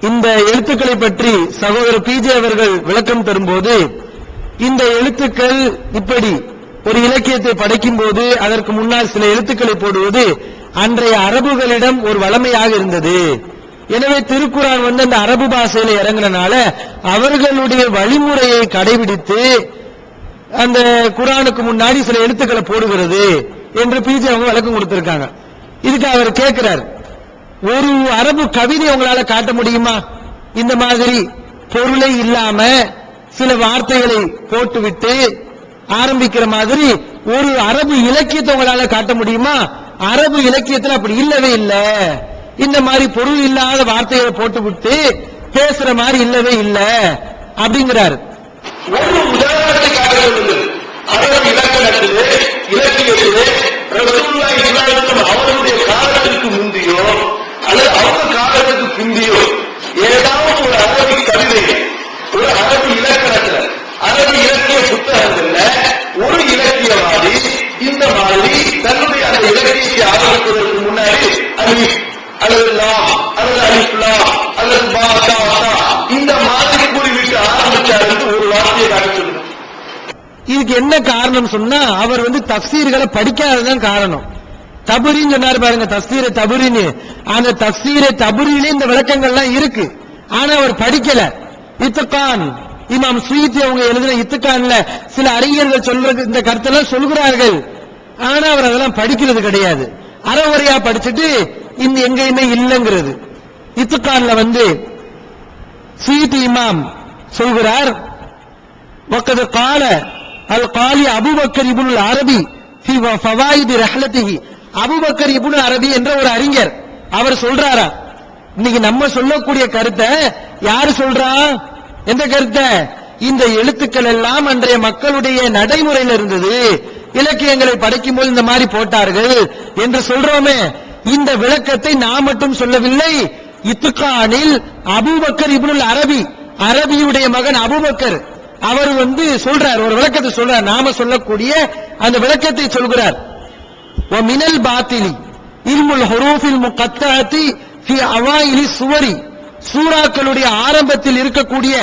இந்த எழுத்துக்களை பற்றி சகோதரர் பிஜே அவர்கள் விளக்கம் தரும்போது, இந்த எழுத்துக்கள் இப்படி ஒரு இலக்கியத்தை படைக்கும் போது அதற்கு முன்னால் சில எழுத்துக்களை போடுவது அன்றைய அரபுகளிடம் ஒரு வளமையாக இருந்தது. எனவே திருக்குர்ஆன் அந்த அரபு பாஷையில இறங்கினால அவர்களுடைய வழிமுறையை கடைபிடித்து அந்த குர்ஆனுக்கு முன்னாடி சில எழுத்துக்களை போடுகிறது என்று பிஜே அவங்க விளக்கம் கொடுத்திருக்காங்க. இதுக்கு அவர் கேட்கிறார், ஒரு அரபு கவிதை உங்களால காட்ட முடியுமா? இந்த மாதிரி பொருளை இல்லாம சில வார்த்தைகளை போட்டுவிட்டு ஆரம்பிக்கிற மாதிரி ஒரு அரபு இலக்கியத்தை உங்களால காட்ட முடியுமா? அரபு இலக்கியத்தில் அப்படி இல்லவே இல்லை. இந்த மாதிரி பொருள் இல்லாத வார்த்தைகளை போட்டுவிட்டு பேசுற மாதிரி இல்லவே இல்லை அப்படிங்கிறார். ஒரு உதாரணத்தை காட்ட சொல்லுங்கள். அரபு இலக்கணத்திலே இலக்கியத்திலே ரசூலுல்லாஹி ஸல்லல்லாஹு அலைஹி வஸல்லம் அவருடைய காலத்திற்கு முந்தியோ அல்லது அவங்க காலத்துக்கு பிந்தியோ ஏதாவது ஒரு அரபி கவிதை, ஒரு அரபு இலக்கணத்துல, அரபு இலக்கிய புத்தகங்கள்ல ஒரு இலக்கியவாதி இந்த மாதிரி தன்னுடைய அந்த இலக்கியத்தை ஆரம்பிப்பதற்கு முன்னாடி அலிஃப் அல்லது லாம் அல்லது அலிஃப் லாம் அல்லது பா தா தா இந்த மாதிரி கூறிவிட்டு ஆரம்பிச்சாரு ஒரு வார்த்தையை காட்ட சொல்லுங்க. இதுக்கு என்ன காரணம் சொன்னா, அவர் தஃசீர்களை படிக்காததான் காரணம். தபுரின்னு சொன்னாரு பாருங்க, தஃசீர தபுரின்னு. அந்த தஃசீர தபுரியிலே இந்த விளக்கங்கள்லாம் இருக்கு, ஆனா அவர் படிக்கல. இத்துக்கான் இமாம் சுயீத்தி அவங்க எழுதின இத்துக்கான்ல சில அறிஞர்கள் சொல்றது இந்த கருத்தெல்லாம் சொல்கிறார்கள், ஆனா அவர் அதெல்லாம் படிக்கிறது கிடையாது. அறவுரையா படிச்சுட்டு இந்த எங்கேயுமே இல்லைங்கிறது. இத்துக்கான்ல சுயீத்தி இமாம் சொல்கிறார், வக்கது கால அல் காலி அபூபக்கர் இப்னுல் அரபி ஃபி ஃபவாயித் ரஹ்லத்திஹி. அபூபக்கர் இப்னு அரபி என்ற ஒரு அறிஞர் அவர் சொல்றாரா, இன்னைக்கு நம்ம சொல்லக்கூடிய கருத்தை யாரு சொல்றா? எந்த கருத்தை? இந்த எழுத்துக்கள் எல்லாம் அன்றைய மக்களுடைய நடைமுறையில் இருந்தது, இலக்கியங்களை படைக்கும் போது இந்த மாதிரி போட்டார்கள் என்று சொல்றோமே, இந்த விளக்கத்தை நான் மட்டும் சொல்லவில்லை. இத்துக்கானில் அபூபக்கர் இப்னுல் அரபி, அரபியுடைய மகன் அபூபக்கர், அவர் சொல்றார், ஒரு விளக்கத்தை சொல்றார். நாம சொல்லக்கூடிய அந்த விளக்கத்தை சொல்கிறார். மினல் பாத்திலி இல்முல் ஹுரூஃபில் முகத்தஅத்தி ஃபி அவாயிலி சுவரி, சூறாக்களுடைய ஆரம்பத்தில் இருக்கக்கூடிய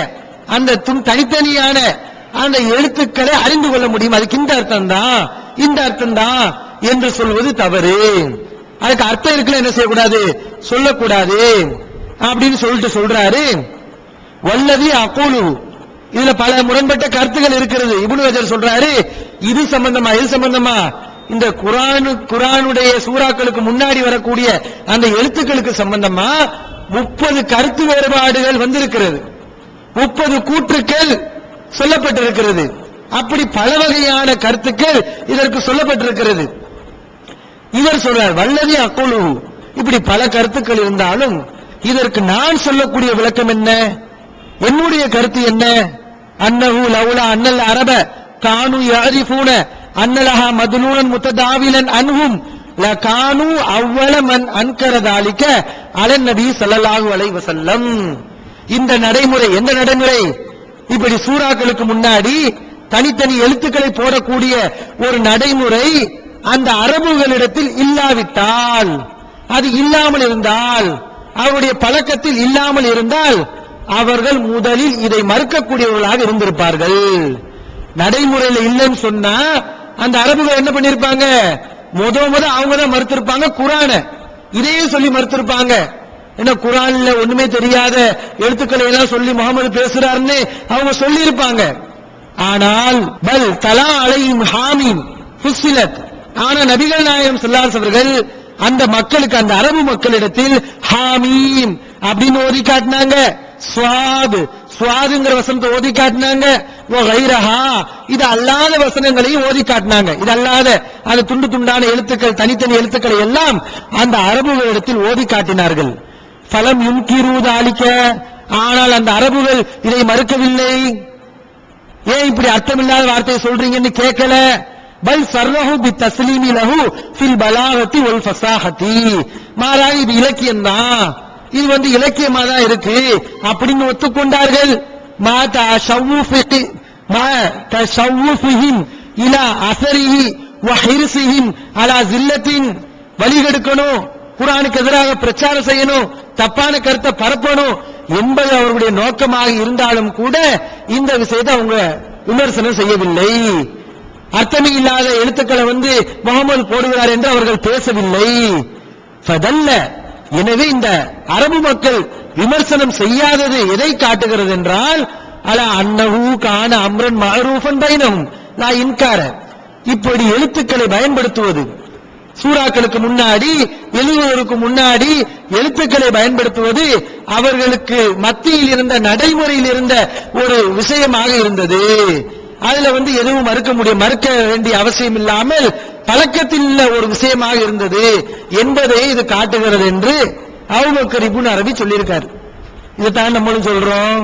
அந்த தனித்தனியான அந்த எழுத்துக்களை அறிந்து கொள்ள முடியும். அதுக்கு இந்த அர்த்தம் தான், இந்த அர்த்தம் தான் என்று சொல்வது தவறு. அதுக்கு அர்த்தம் இருக்குல்ல, என்ன செய்யக்கூடாது? சொல்லக்கூடாது அப்படின்னு சொல்லிட்டு சொல்றாரு. வல்லதி அகூலு, இதுல பல முரண்பட்ட கருத்துகள் இருக்கிறது. இப்னு ஹஜர் சொல்றாரு, இது சம்பந்தமா இது சம்பந்தமா இந்த குர்ஆனுடைய சூறாக்களுக்கு முன்னாடி வரக்கூடிய அந்த எழுத்துக்களுக்கு சம்பந்தமா 30 கருத்து வேறுபாடுகள் வந்திருக்கிறது, 30 கூற்றுக்கள் சொல்லப்பட்டிருக்கிறது. அப்படி பல வகையான கருத்துக்கள் இதற்கு சொல்லப்பட்டிருக்கிறது. இவர் சொல்றார், வல்லதி அக்குலு, இப்படி பல கருத்துக்கள் இருந்தாலும் இதற்கு நான் சொல்லக்கூடிய விளக்கம் என்ன, என்னுடைய கருத்து என்ன? அன்னஹு லவுலா அன்னல் அரப கானு யஅரிஃபூன அன்னலஹா மதுலூனன் முத்ததாவிலன் அன்ஹும் லகானு அவ்வள மன் அன்கர தாலிக அலன் நபி ஸல்லல்லாஹு அலைஹி வஸல்லம். இந்த நடைமுறை எந்த நடைமுறை? இப்படி சூறாக்களுக்கு முன்னாடி தனித்தனி எழுத்துக்களை போடக்கூடிய ஒரு நடைமுறை அந்த அரபுகளிடத்தில் இல்லாவிட்டால், அது இல்லாமல் இருந்தால், அவருடைய பழக்கத்தில் இல்லாமல் இருந்தால் அவர்கள் முதலில் இதை மறுக்கக்கூடியவர்களாக இருந்திருப்பார்கள். நடைமுறையில் இல்லைன்னு சொன்னா அந்த அரபுகள் என்ன பண்ணிருப்பாங்க? அவங்க தான் மறுத்திருப்பாங்க குர்ஆனை, இதையே சொல்லி மறுத்திருப்பாங்க. என்ன குர்ஆன்ல ஒண்ணுமே தெரியாத எழுத்துக்களை எல்லாம் சொல்லி முகமது பேசுறாருன்னு அவங்க சொல்லி இருப்பாங்க. ஆனால் பல் தலா அலைஹிம் ஹாமீம் ஃபுஸ்ஸிலத், ஆனா நபிகள் நாயகம் ஸல்லல்லாஹு அலைஹி அவர்கள் அந்த மக்களுக்கு, அந்த அரபு மக்களிடத்தில் ஹாமீம் அப்படின்னு ஓதி காட்டினாங்க, ஸ்வாதுங்கிற வசனத்தை ஓதி காட்டினாங்க, இது அல்லாத வசனங்களையும் ஓதி காட்டினாங்க. இது அல்லாத அந்த துண்டு துண்டான எழுத்துக்கள், தனித்தனி எழுத்துக்களை எல்லாம் அந்த அரபுகளிடத்தில் ஓதி காட்டினார்கள். ஃபலம் யுன்கிரு தாலிக, ஆனால் அந்த அரபுகள் இதை மறுக்கவில்லை. ஏன் இப்படி அர்த்தமில்லாத வார்த்தையை சொல்றீங்கன்னு கேட்கல. பல் சர்ரஹு பி தஸ்லீமி லஹு ஃபில் பலாகத்தி வல் ஃபஸாஹத்தி, மாறாக இது இலக்கியம் தான், இது இலக்கியமா தான் இருக்கு அப்படின்னு ஒத்துக்கொண்டார்கள். மா தஷவ்வுஃபிஹிம் இலா அஸரிஹி வ ஹிர்ஸிஹிம் அலா ஸில்லத்தின், வழிகெடுக்கணும், குர்ஆனுக்கு எதிராக பிரச்சாரம் செய்யணும், தப்பான கருத்தை பரப்பணும் என்பது அவர்களுடைய நோக்கமாக இருந்தாலும் கூட இந்த விஷயத்தை அவங்க விமர்சனம் செய்யவில்லை. அர்த்தமே இல்லாத எழுத்துக்களை முகமது போடுகிறார் என்று அவர்கள் பேசவில்லை. ஃபதல்ல, எனவே இந்த அரபு மக்கள் விமர்சனம் செய்யாதது எதை காட்டுகிறது என்றால், அலா அன்னஹு கான அம்ரன் மஅரூஃபன் பைனஹும் லா இன்கார, இப்படி எழுத்துக்களை பயன்படுத்துவது, சூறாக்களுக்கு முன்னாடி எழுதுவதற்கு முன்னாடி எழுத்துக்களை பயன்படுத்துவது அவர்களுக்கு மத்தியில் இருந்த நடைமுறையில் இருந்த ஒரு விஷயமாக இருந்தது. அதுல எதுவும் மறுக்க வேண்டிய அவசியம் இல்லாமல் பழக்கத்தில் உள்ள ஒரு விஷயமாக இருந்தது என்பதை இது காட்டுகிறது என்று அபூபக்கர் இப்னு அரபி சொல்லியிருக்காரு. இதைத்தான் நம்மளும் சொல்றோம்.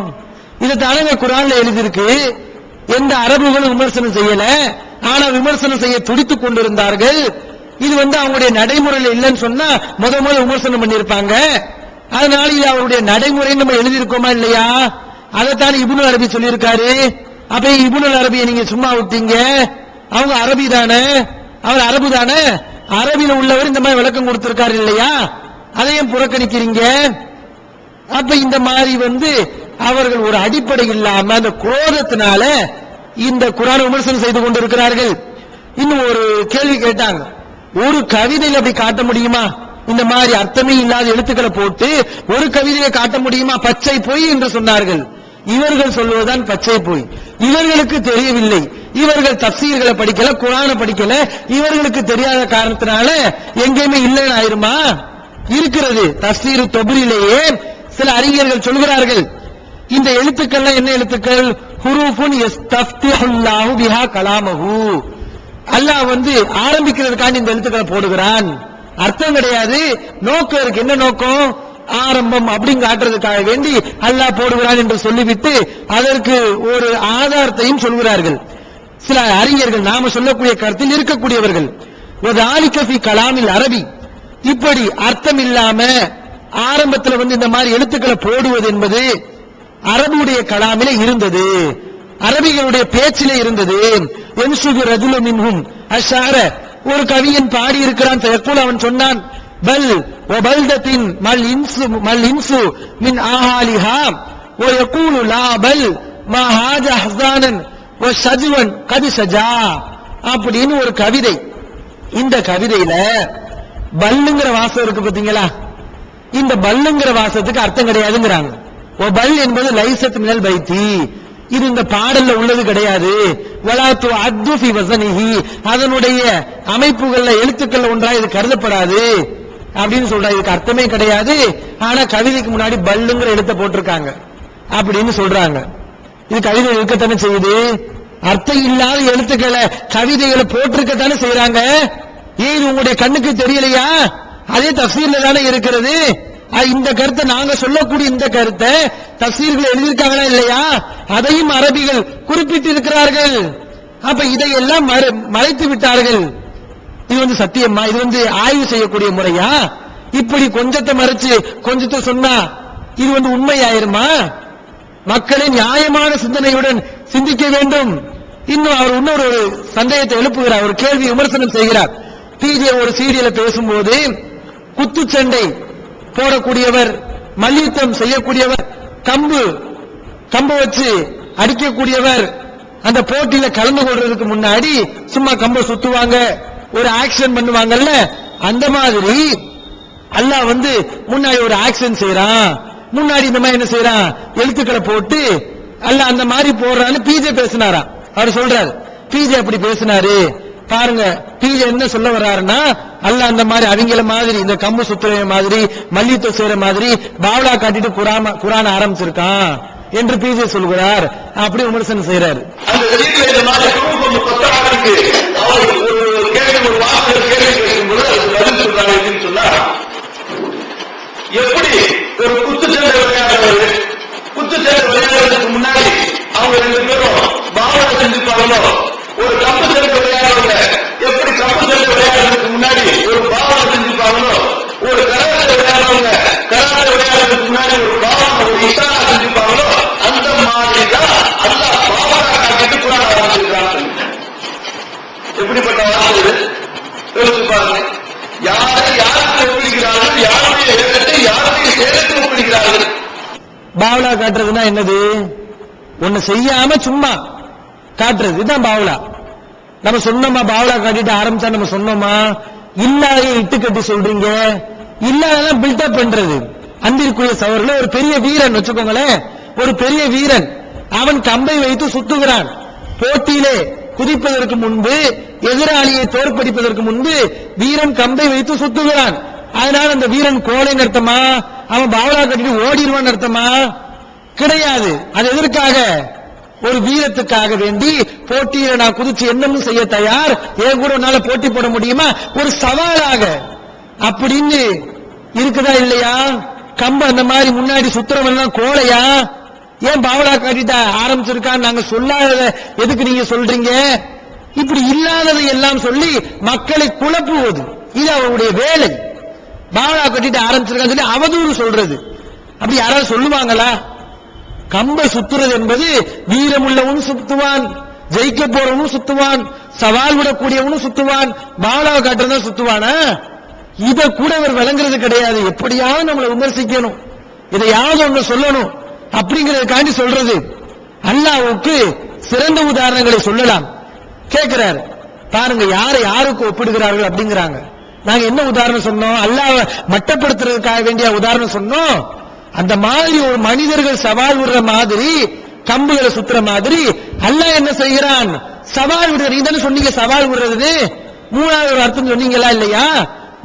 இதைத்தானே குர்ஆன்ல எழுதியிருக்கு. எந்த அரபுகளும் விமர்சனம் செய்யல, ஆனா விமர்சனம் செய்ய துடித்துக் கொண்டிருந்தார்கள். இது அவங்களுடைய நடைமுறையில் இல்லைன்னு சொன்னா முதல் விமர்சனம் பண்ணிருப்பாங்க. அதனால இது அவருடைய நடைமுறை நம்ம எழுதியிருக்கோமா இல்லையா? அதைத்தான் இப்னு அரபி சொல்லியிருக்காரு. அப்ப இப்னு அரபியை நீங்க சும்மா விட்டீங்க. அவங்க அரபி தானே, அவர் அரபு தானே, அரபியில உள்ளவர் இந்த மாதிரி விளக்கம் கொடுத்திருக்காரு இல்லையா? அதையும் புறக்கணிக்கிறீங்க. அப்ப இந்த மாதிரி அவர்கள் ஒரு அடிப்படை இல்லாம அந்த குரோதத்தினால இந்த குர்ஆனை விமர்சனம் செய்து கொண்டிருக்கிறார்கள். இன்னும் ஒரு கேள்வி கேட்டாங்க, ஒரு கவிதையில் அப்படி காட்ட முடியுமா? இந்த மாதிரி அர்த்தமே இல்லாத எழுத்துக்களை போட்டு ஒரு கவிதையை காட்ட முடியுமா? பச்சை பொய் என்று சொன்னார்கள். இவர்கள் சொல்வதுதான் பச்சை பொய். இவர்களுக்கு தெரியவில்லை. இவர்கள் தஃசீர்களை படிக்கல, குர்ஆனை படிக்கல. இவர்களுக்கு தெரியாத காரணத்தினால எங்கேயுமே இல்லைன்னு ஆயிருமா? இருக்கிறது. தஃசீர் தபுரிலேயே சில அறிஞர்கள் சொல்கிறார்கள், இந்த எழுத்துக்கள் என்ன எழுத்துக்கள்? ஹுரூஃபுன் யஸ்தஃப்திஹுல்லாஹு பிஹா கலாமஹு, அல்லாஹ் ஆரம்பிக்கிறதுக்காண்டி இந்த எழுத்துக்களை போடுகிறான். அர்த்தம் கிடையாது, நோக்கம் இருக்கு. என்ன நோக்கம்? ஆரம்பம் அப்படின்னு காட்டுறதுக்காக வேண்டி அல்லாஹ் போடுகிறான் என்று சொல்லிவிட்டு அதற்கு ஒரு ஆதாரத்தையும் சொல்கிறார்கள் சில அறிஞர்கள். நாம சொல்லக்கூடிய கருத்தில் இருக்கக்கூடியவர்கள், ஒரு ஆலிகஃபி கலாமில் அரபி, இப்படி அர்த்தம் இல்லாம ஆரம்பத்தில் இந்த மாதிரி எழுத்துக்களை போடுவது என்பது அரபுடைய கலாமிலே இருந்தது, அரபிகளுடைய பேச்சிலே இருந்தது. என்சுகு ரஜுலு மின்ஹும் அஷார, ஒரு கவியன் பாடி இருக்கிறான். அவன் சொன்னான், பல் வ பல்தத்தின் மல் இன்சு மின் ஆஹாலிஹா வ யகூலு லா பல் மா ஹாஜ ஹஸானன் வ ஷஜ்வன் கத் ஷஜா, அப்படின்னு ஒரு கவிதை. இந்த கவிதையில பல்லுங்கிற வாசம் இருக்கு பாத்தீங்களா? இந்த பல்லுங்கிற வாசத்துக்கு அர்த்தம் கிடையாதுங்கிறாங்க. ஓ பல் என்பது லைசத் மினல் பைத்தி, இது இந்த பாடல்ல உள்ளது கிடையாது. வலாத்து அத்து ஃபி வஸனிஹி, அதனுடைய அமைப்புகள்ல எழுத்துக்கள் ஒன்றா இது கருதப்படாது அப்படின்னு சொல்றாங்க. இதுக்கு அர்த்தமே கிடையாது. ஆனா கவிதைக்கு முன்னாடி பல்லுங்கிற எழுத்த போட்டிருக்காங்க அப்படின்னு சொல்றாங்க. இது கவிதை இருக்கத்தானே செய்யுது. அர்த்தம் இல்லாத எழுத்துக்களை கவிதைகளை போட்டிருக்கத்தானே செய்யறாங்க. ஏன் இது உங்களுடைய கண்ணுக்கு தெரியலையா? அதே தஃசீர்ல தானே இருக்கிறது. இந்த கருத்தை நாங்க சொல்லக்கூடிய இந்த கருத்தை தஃசீர்கள் எழுதியிருக்காங்களா இல்லையா? அதையும் அரபிகள் குறிப்பிட்டு இருக்கிறார்கள். அப்ப இதையெல்லாம் மறைத்து விட்டார்கள். இது சத்தியமா? இது ஆய்வு செய்யக்கூடிய முறையா? இப்படி கொஞ்சத்தை மறைச்சு கொஞ்சத்தை சொன்னா இது உண்மையாயிருமா? மக்களை நியாயமான சிந்தனையுடன் சிந்திக்க வேண்டும். இன்னும் அவர் இன்னொரு சந்தேகத்தை எழுப்புகிறார், ஒரு கேள்வி விமர்சனம் செய்கிறார். பிஜே ஒரு சீரியல பேசும்போது குத்துச்சண்டை போடக்கூடியவர், மல்யுத்தம் செய்யக்கூடியவர், கம்பு வச்சு அடிக்கக்கூடியவர், அந்த போட்டியில கலந்து கொள்றதுக்கு முன்னாடி சும்மா கம்பை சுத்துவாங்க, ஒரு ஆக்ஷன் பண்ணுவாங்கல்ல, அந்த மாதிரி அல்லாஹ் முன்னாடி ஒரு ஆக்ஷன் செய்யறான், முன்னாடி இந்த மாதிரி என்ன செய்யறான், எழுத்துக்களை போட்டு அல்லாஹ் அந்த மாதிரி போடுறான்னு பிஜே பேசினாரா. அவர் சொல்றாரு, பிஜே அப்படி பேசினாரு பாருங்க. பிஜே என்ன சொல்ல வர்றாருன்னா, அல்லாஹ் அந்த மாதிரி அவங்கள மாதிரி இந்த கம்பு சுத்துற மாதிரி மல்யுத்தம் செய்யற மாதிரி பாவலா காட்டிட்டு குரான் ஆரம்பிச்சிருக்கான் என்று பிஜே சொல்கிறார். அப்படி விமர்சனம் செய்யறாரு. எப்படி ஒரு குத்துச்சண்டை விளையாடுறதுக்கு முன்னாடி அவங்க ரெண்டு பேரும் பாவலா செஞ்சிருப்பாங்களோ, ஒரு கம்பு சண்டை விளையாடுறவங்க எப்படி கம்பு சண்டை விளையாடுறதுக்கு முன்னாடி ஒரு பாவலா செஞ்சிருப்பாங்களோ, ஒரு கராத்தே விளையாடுறவங்க கராத்தே விளையாடுறதுக்கு முன்னாடி ஒரு பாவலா ஒரு இஷாரா செஞ்சிருப்பாங்களோ, அந்த மாதிரிதான் அல்லாஹ் பாவலா காட்டிட்டு குர்ஆன் ஆரம்பிச்சிருக்காங்க. எப்படிப்பட்ட வார்த்தை யோசிச்சு பாருங்க. யாருக்கு ஒப்பிடுகிறார்கள், யாருடைய வேகத்தை யாருடைய சேதத்தை ஒப்பிடுகிறார்கள். பாவலா காட்டுறதுன்னா என்னது? ஒண்ணு செய்யாம சும்மா காட்டுறது, இதுதான் பாவலா. நம்ம சொன்னோமா பாவலா காட்டிட்டு ஆரம்பிச்சா நம்ம சொன்னோமா? இல்லாத இட்டு கட்டி சொல்றீங்க, இல்லாததான் பில்டப் பண்றது. அன்பிற்குரிய சவர்களே, ஒரு பெரிய வீரன் வச்சுக்கோங்களேன், ஒரு பெரிய வீரன் அவன் கம்பை வைத்து சுத்துகிறான். போட்டியிலே குதிப்பதற்கு முன்பு, எதிராளியை தோற்கடிப்பதற்கு முன்பு வீரன் கம்பை வைத்து சுத்துகிறான். அதனால அந்த வீரன் கோழைன்னு அர்த்தமா? அவன் பாவலா கட்டிட்டு ஓடிடுவான்னு அர்த்தமா? கிடையாது. அது எதற்காக? ஒரு வீரத்துக்காக வேண்டி போட்டியில நான் குதிச்சு என்னமும் செய்ய தயார், ஏன் கூட என்னால போட்டி போட முடியுமா, ஒரு சவாலாக அப்படின்னு இருக்குதா இல்லையா? கம்ப அந்த மாதிரி முன்னாடி சுத்துறவன் கோழையா? ஏன் பாவலா காட்டிட்டா ஆரம்பிச்சிருக்கான்னு நாங்க சொல்லாத எதுக்கு நீங்க சொல்றீங்க? இப்படி இல்லாததை எல்லாம் சொல்லி மக்களை குழப்புவது, இது அவருடைய வேலை. பாவலா கட்டிட்டு ஆரம்பிச்சிருக்கான்னு சொல்லி அவதூறு சொல்றது, அப்படி யாராவது சொல்லுவாங்களா? கம்பை சுத்துறது என்பது வீரமுள்ளவனும் சுத்துவான், ஜெயிக்க போறவனும் சுத்துவான், சவால் விடக்கூடியவனும் சுத்துவான், பாவலாவை காட்டுறதா சுத்துவானா? இத கூட அவர் விளங்குறது கிடையாது. எப்படியாவது நம்மளை விமர்சிக்கணும், இதையாவது ஒண்ணு சொல்லணும் அப்படிங்கறதுக்காண்டி சொல்றது. அல்லாஹ்வுக்கு சிறந்த உதாரணங்களை சொல்லலாம். கேட்கிறார் பாருங்க, யாரை யாருக்கு ஒப்பிடுகிறார்கள் அப்படிங்கிறாங்க. நாங்க என்ன உதாரணம் சொன்னோம்? அல்லாஹ்வை மட்டப்படுத்துறதுக்காக வேண்டிய உதாரணம் சொன்னோம். அந்த மாதிரி ஒரு மனிதர்கள் சவால் விடுற மாதிரி, கம்புகளை சுத்துற மாதிரி அல்லாஹ் என்ன செய்கிறான்? சவால் விடுற. நீங்க தானே சொன்னீங்க சவால் விடுறது. மூணாவது ஒரு அர்த்தம் சொன்னீங்களா இல்லையா?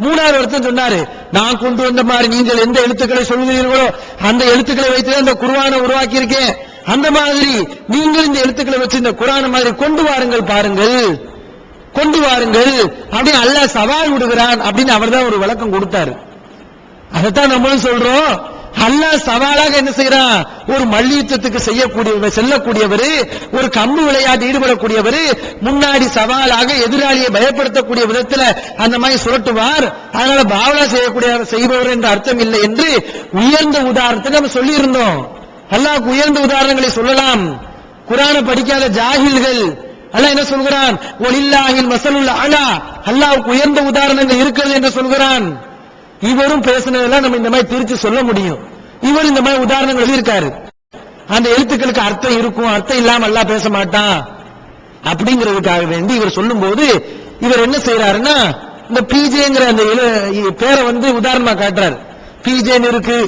மூணாவது அர்த்தம் சொன்னாரு, நான் கொண்டு வந்த மாதிரி நீங்கள் எந்த எழுத்துக்களை சொல்கிறீர்களோ அந்த எழுத்துக்களை வைத்து அந்த குர்ஆனை உருவாக்கி இருக்கேன், அந்த மாதிரி நீங்கள் இந்த எழுத்துக்களை வச்சு இந்த குர்ஆனை மாதிரி கொண்டு வாருங்கள், பாருங்கள், கொண்டு வாருங்கள் அப்படின்னு அல்லாஹ் சவால் விடுகிறான் அப்படின்னு அவர் தான் ஒரு விளக்கம் கொடுத்தாரு. அதைத்தான் நம்மளும் சொல்றோம். அல்லாஹ் சவாலாக என்ன செய்யறான்? ஒரு மல்யுத்தத்துக்கு செல்லக்கூடியவர், ஒரு கம்பு விளையாட்டு ஈடுபடக்கூடியவர், முன்னாடி சவாலாக எதிராளியை பயப்படுத்தக்கூடிய விதத்தில் அந்த மாதிரி சுரட்டுவார். அதனால பாவலா செய்பவர் என்ற அர்த்தம் இல்லை என்று உயர்ந்த உதாரணத்தை நம்ம சொல்லி இருந்தோம். அல்லாஹ்வுக்கு உயர்ந்த உதாரணங்களை சொல்லலாம். குர்ஆனை படிக்காத ஜாஹில்கள் அல்லாஹ் என்ன சொல்கிறான்? வலில்லாஹில் மஸலுல் அலா, அல்லாஹ்வுக்கு உயர்ந்த உதாரணங்கள் இருக்கிறது என்று சொல்கிறான். இவரும் பேசினதெல்லாம் நம்ம இந்த மாதிரி திருச்சி சொல்ல முடியும். இவர் இந்த மாதிரி உதாரணங்கள் எழுதியிருக்காரு. அந்த எழுத்துக்களுக்கு அர்த்தம் இருக்கும், அர்த்தம் இல்லாம அல்லாஹ் பேச மாட்டான் அப்படிங்கிறதுக்காக வேண்டி இவர் சொல்லும் போது இவர் என்ன செய்யறாருன்னா, இந்த பிஜேங்கிற அந்த பேரை உதாரணமா காட்டுறாரு. பிஜேன்னு இருக்கு,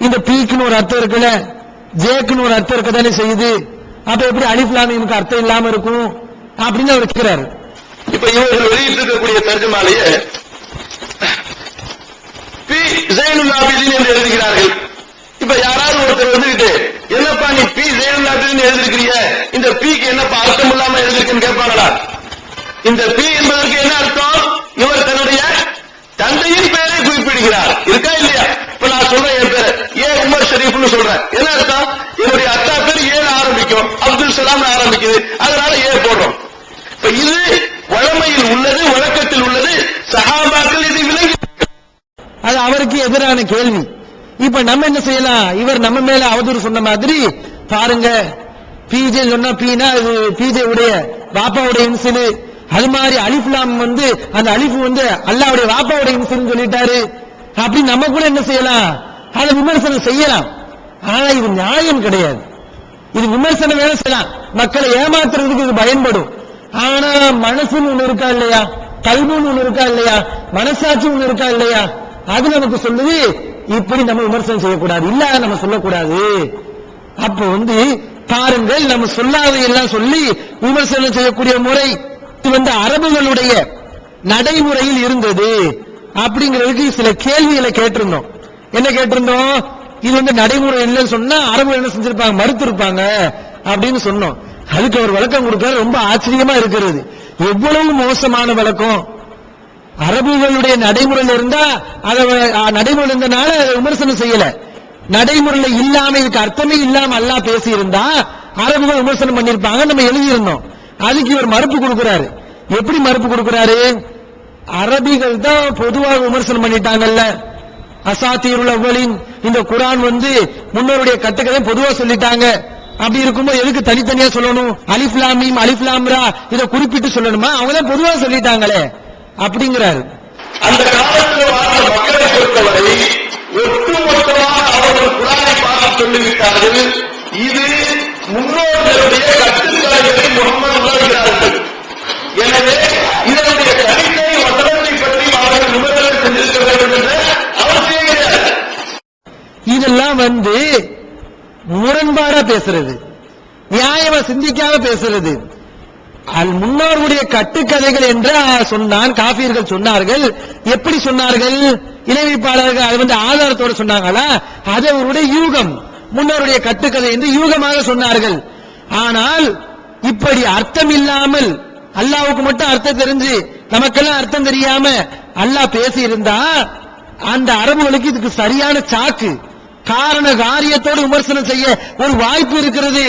இந்த பீக்குன்னு ஒரு அர்த்தம் இருக்குல்ல, ஜேக்குன்னு ஒரு அர்த்தம் இருக்கதானே செய்யுது, அப்ப எப்படி அலிஃப் லாம் மீமுக்கு அர்த்தம் இல்லாம இருக்கும் அப்படின்னு அவர் கேட்கிறாரு. இப்ப இவர்கள் வெளியிட்டிருக்கக்கூடிய தர்ஜுமாலையே பி ஜைனுல் ஆபிதீன் என்று எழுதுகிறார்கள். இப்ப யாராவது ஒருத்தர் வந்துகிட்டு, என்னப்பா நீ பி ஜைனுல் ஆபிதீன் எழுதிருக்கிறிய, இந்த பிக்கு என்னப்பா அர்த்தம் இல்லாம எழுதிருக்குன்னு கேட்பாங்களா? இந்த பி என்பதற்கு என்ன அர்த்தம்? இவர் தன்னுடைய தந்தையின் பெயரை குறிப்பிடுகிறார், இருக்கா இல்லையா? இப்ப நான் சொல்றேன், என் பேர் ஏ உமர் ஷரீஃப்னு சொல்றேன். என்ன அர்த்தம்? என்னுடைய அத்தா பேர் ஏல ஆரம்பிக்கும், அப்துல் சலாம் ஆரம்பிக்குது, அதனால ஏ போடுறோம். இப்ப இது வழமையில் உள்ளது, வழக்கத்தில் உள்ளது, சஹாபாக்கள் இது விளங்கி, அது அவருக்கு எதிரான கேள்வி. இப்ப நம்ம என்ன செய்யலாம்? இவர் நம்ம மேல அவதூறு சொன்ன மாதிரி, பாருங்க பிஜே சொன்னா பீனா அது பிஜே உடைய பாப்பாவுடைய இன்சிலு, அது மாதிரி அலிஃப் லாம் அந்த அலிஃப் அல்லாஹ்வுடைய பாப்பாவுடைய இன்சில்னு சொல்லிட்டாரு அப்படி நம்ம கூட என்ன செய்யலாம்? அதை விமர்சனம் செய்யலாம். ஆனா இது நியாயம் கிடையாது. இது விமர்சனம் வேலை செய்யலாம், மக்களை ஏமாத்துறதுக்கு இது பயன்படும். ஆனா மனசுன்னு ஒண்ணு இருக்கா இல்லையா, கல்வின்னு ஒண்ணு இருக்கா இல்லையா, மனசாட்சி ஒண்ணு இருக்கா இல்லையா, அது நமக்கு சொல்லுது இப்படி நம்ம விமர்சனம் செய்யக்கூடாது, இல்ல நம்ம சொல்லக்கூடாது. அப்ப பாருங்கள், நம்ம சொல்லாத எல்லாம் சொல்லி விமர்சனம் செய்யக்கூடிய முறை இது அரபுகளுடைய நடைமுறையில் இருந்தது அப்படிங்கிறதுக்கு சில கேள்விகளை கேட்டிருந்தோம். என்ன கேட்டிருந்தோம்? இது நடைமுறை இல்லைன்னு சொன்னா அரபு என்ன செஞ்சிருப்பாங்க? மறுத்திருப்பாங்க அப்படின்னு சொன்னோம். அதுக்கு ஒரு விளக்கம் கொடுக்க ரொம்ப ஆச்சரியமா இருக்கிறது. எவ்வளவு மோசமான விளக்கம்! அரபுகளுடைய நடைமுறையில் இருந்தா அதை நடைமுறை இருந்தனால விமர்சனம் செய்யல, நடைமுறையில் இல்லாம இதுக்கு அர்த்தமே இல்லாம அல்லாஹ் பேசி இருந்தா அரபுகள் விமர்சனம் பண்ணிருப்பாங்க, நம்ம எழுதியிருந்தோம். அதுக்கு இவர் மறுப்பு கொடுக்கிறாரு. எப்படி மறுப்பு கொடுக்கிறாரு? அரபிகள் தான் பொதுவாக விமர்சனம் பண்ணிட்டாங்கல்ல, அசாத்தீருல் அவ்வலின், இந்த குர்ஆன் முன்னோருடைய கட்டுக்கதை பொதுவா சொல்லிட்டாங்க. அப்படி இருக்கும்போது எதுக்கு தனித்தனியா சொல்லணும்? அலிஃப் லாம் மீம் அலிஃப் லாம் ரா இதை குறிப்பிட்டு சொல்லணுமா? அவங்க தான் பொதுவா சொல்லிட்டாங்களே அப்படிங்கிறாரு. அந்த காலத்தில் வாழ்ந்த மக்களை பொறுத்தவரை ஒட்டுமொத்தமாக அவர்கள் குரானை பார்த்து சொல்லிவிட்டார்கள். இது முன்னோர்களுடைய கட்டுக்கதைகளை முகமது உணர்கிறார்கள். எனவே இதனுடைய தனித்தனி வசனத்தை பற்றி அவர்கள் விமர்சனம் செஞ்சிருக்க வேண்டும் என்ற அவசியம் கிடையாது. இதெல்லாம் முரண்பாடா பேசுறது, நியாயமா சிந்திக்காம பேசுறது. முன்னோருடைய கட்டுக்கதைகள் என்று சொன்னான் காபீர்கள் சொன்னார்கள். எப்படி சொன்னார்கள்? இணைவிப்பாளர்கள் அது ஆதாரத்தோடு சொன்னாங்களா? அது அவருடைய யூகம், முன்னோருடைய கட்டுக்கதை என்று யூகமாக சொன்னார்கள். ஆனால் இப்படி அர்த்தம் இல்லாமல் அல்லாவுக்கு மட்டும் அர்த்தம் தெரிஞ்சு நமக்கெல்லாம் அர்த்தம் தெரியாம அல்லாஹ் பேசி இருந்தா அந்த அரபுகளுக்கு இதுக்கு சரியான சாக்கு, காரண காரியத்தோடு விமர்சனம் செய்ய ஒரு வாய்ப்பு இருக்கிறது.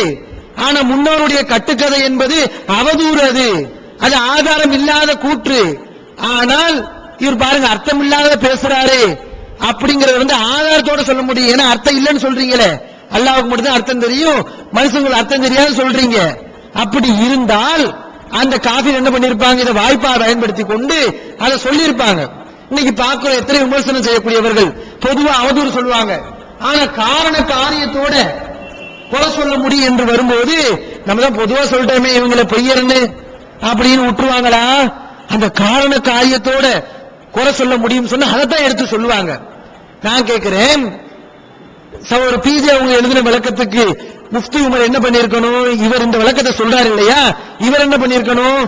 ஆனா முன்னோருடைய கட்டுக்கதை என்பது அவதூறு, அது ஆதாரம் இல்லாத கூற்று. ஆனால் இவர் பாருங்க அர்த்தம் இல்லாத பேசுறாரு அப்படிங்கறது ஆதாரத்தோட சொல்ல முடியும். ஏன்னா அர்த்தம் இல்லைன்னு சொல்றீங்களே, அல்லாஹ்வுக்கு மட்டும் தான் அர்த்தம் தெரியும், மனுஷங்களுக்கு அர்த்தம் தெரியாது சொல்றீங்க. அப்படி இருந்தால் அந்த காஃபிர் என்ன பண்ணிருப்பாங்க? இதை வாய்ப்பா பயன்படுத்தி கொண்டு அதை சொல்லியிருப்பாங்க. இன்னைக்கு பார்க்கிறோம் எத்தனை விமர்சனம் செய்யக்கூடியவர்கள் பொதுவா அவதூறு சொல்லுவாங்க. ஆனா காரண காரியத்தோட கொலை சொல்ல முடியும் என்று வரும்போது நம்ம தான் பொதுவா சொல்லிட்டோமே இவங்களை பொய்யர்னு அப்படின்னு விட்டுருவாங்களா? அந்த காரண காரியத்தோட கொலை சொல்ல முடியும் சொன்னா அதைத்தான் எடுத்து சொல்லுவாங்க. நான் கேட்கிறேன், ஒரு பிஜே அவங்க எழுதின விளக்கத்துக்கு முஃப்தி உமர் என்ன பண்ணிருக்கணும்? இவர் இந்த விளக்கத்தை சொல்றாரு இல்லையா, இவர் என்ன பண்ணிருக்கணும்?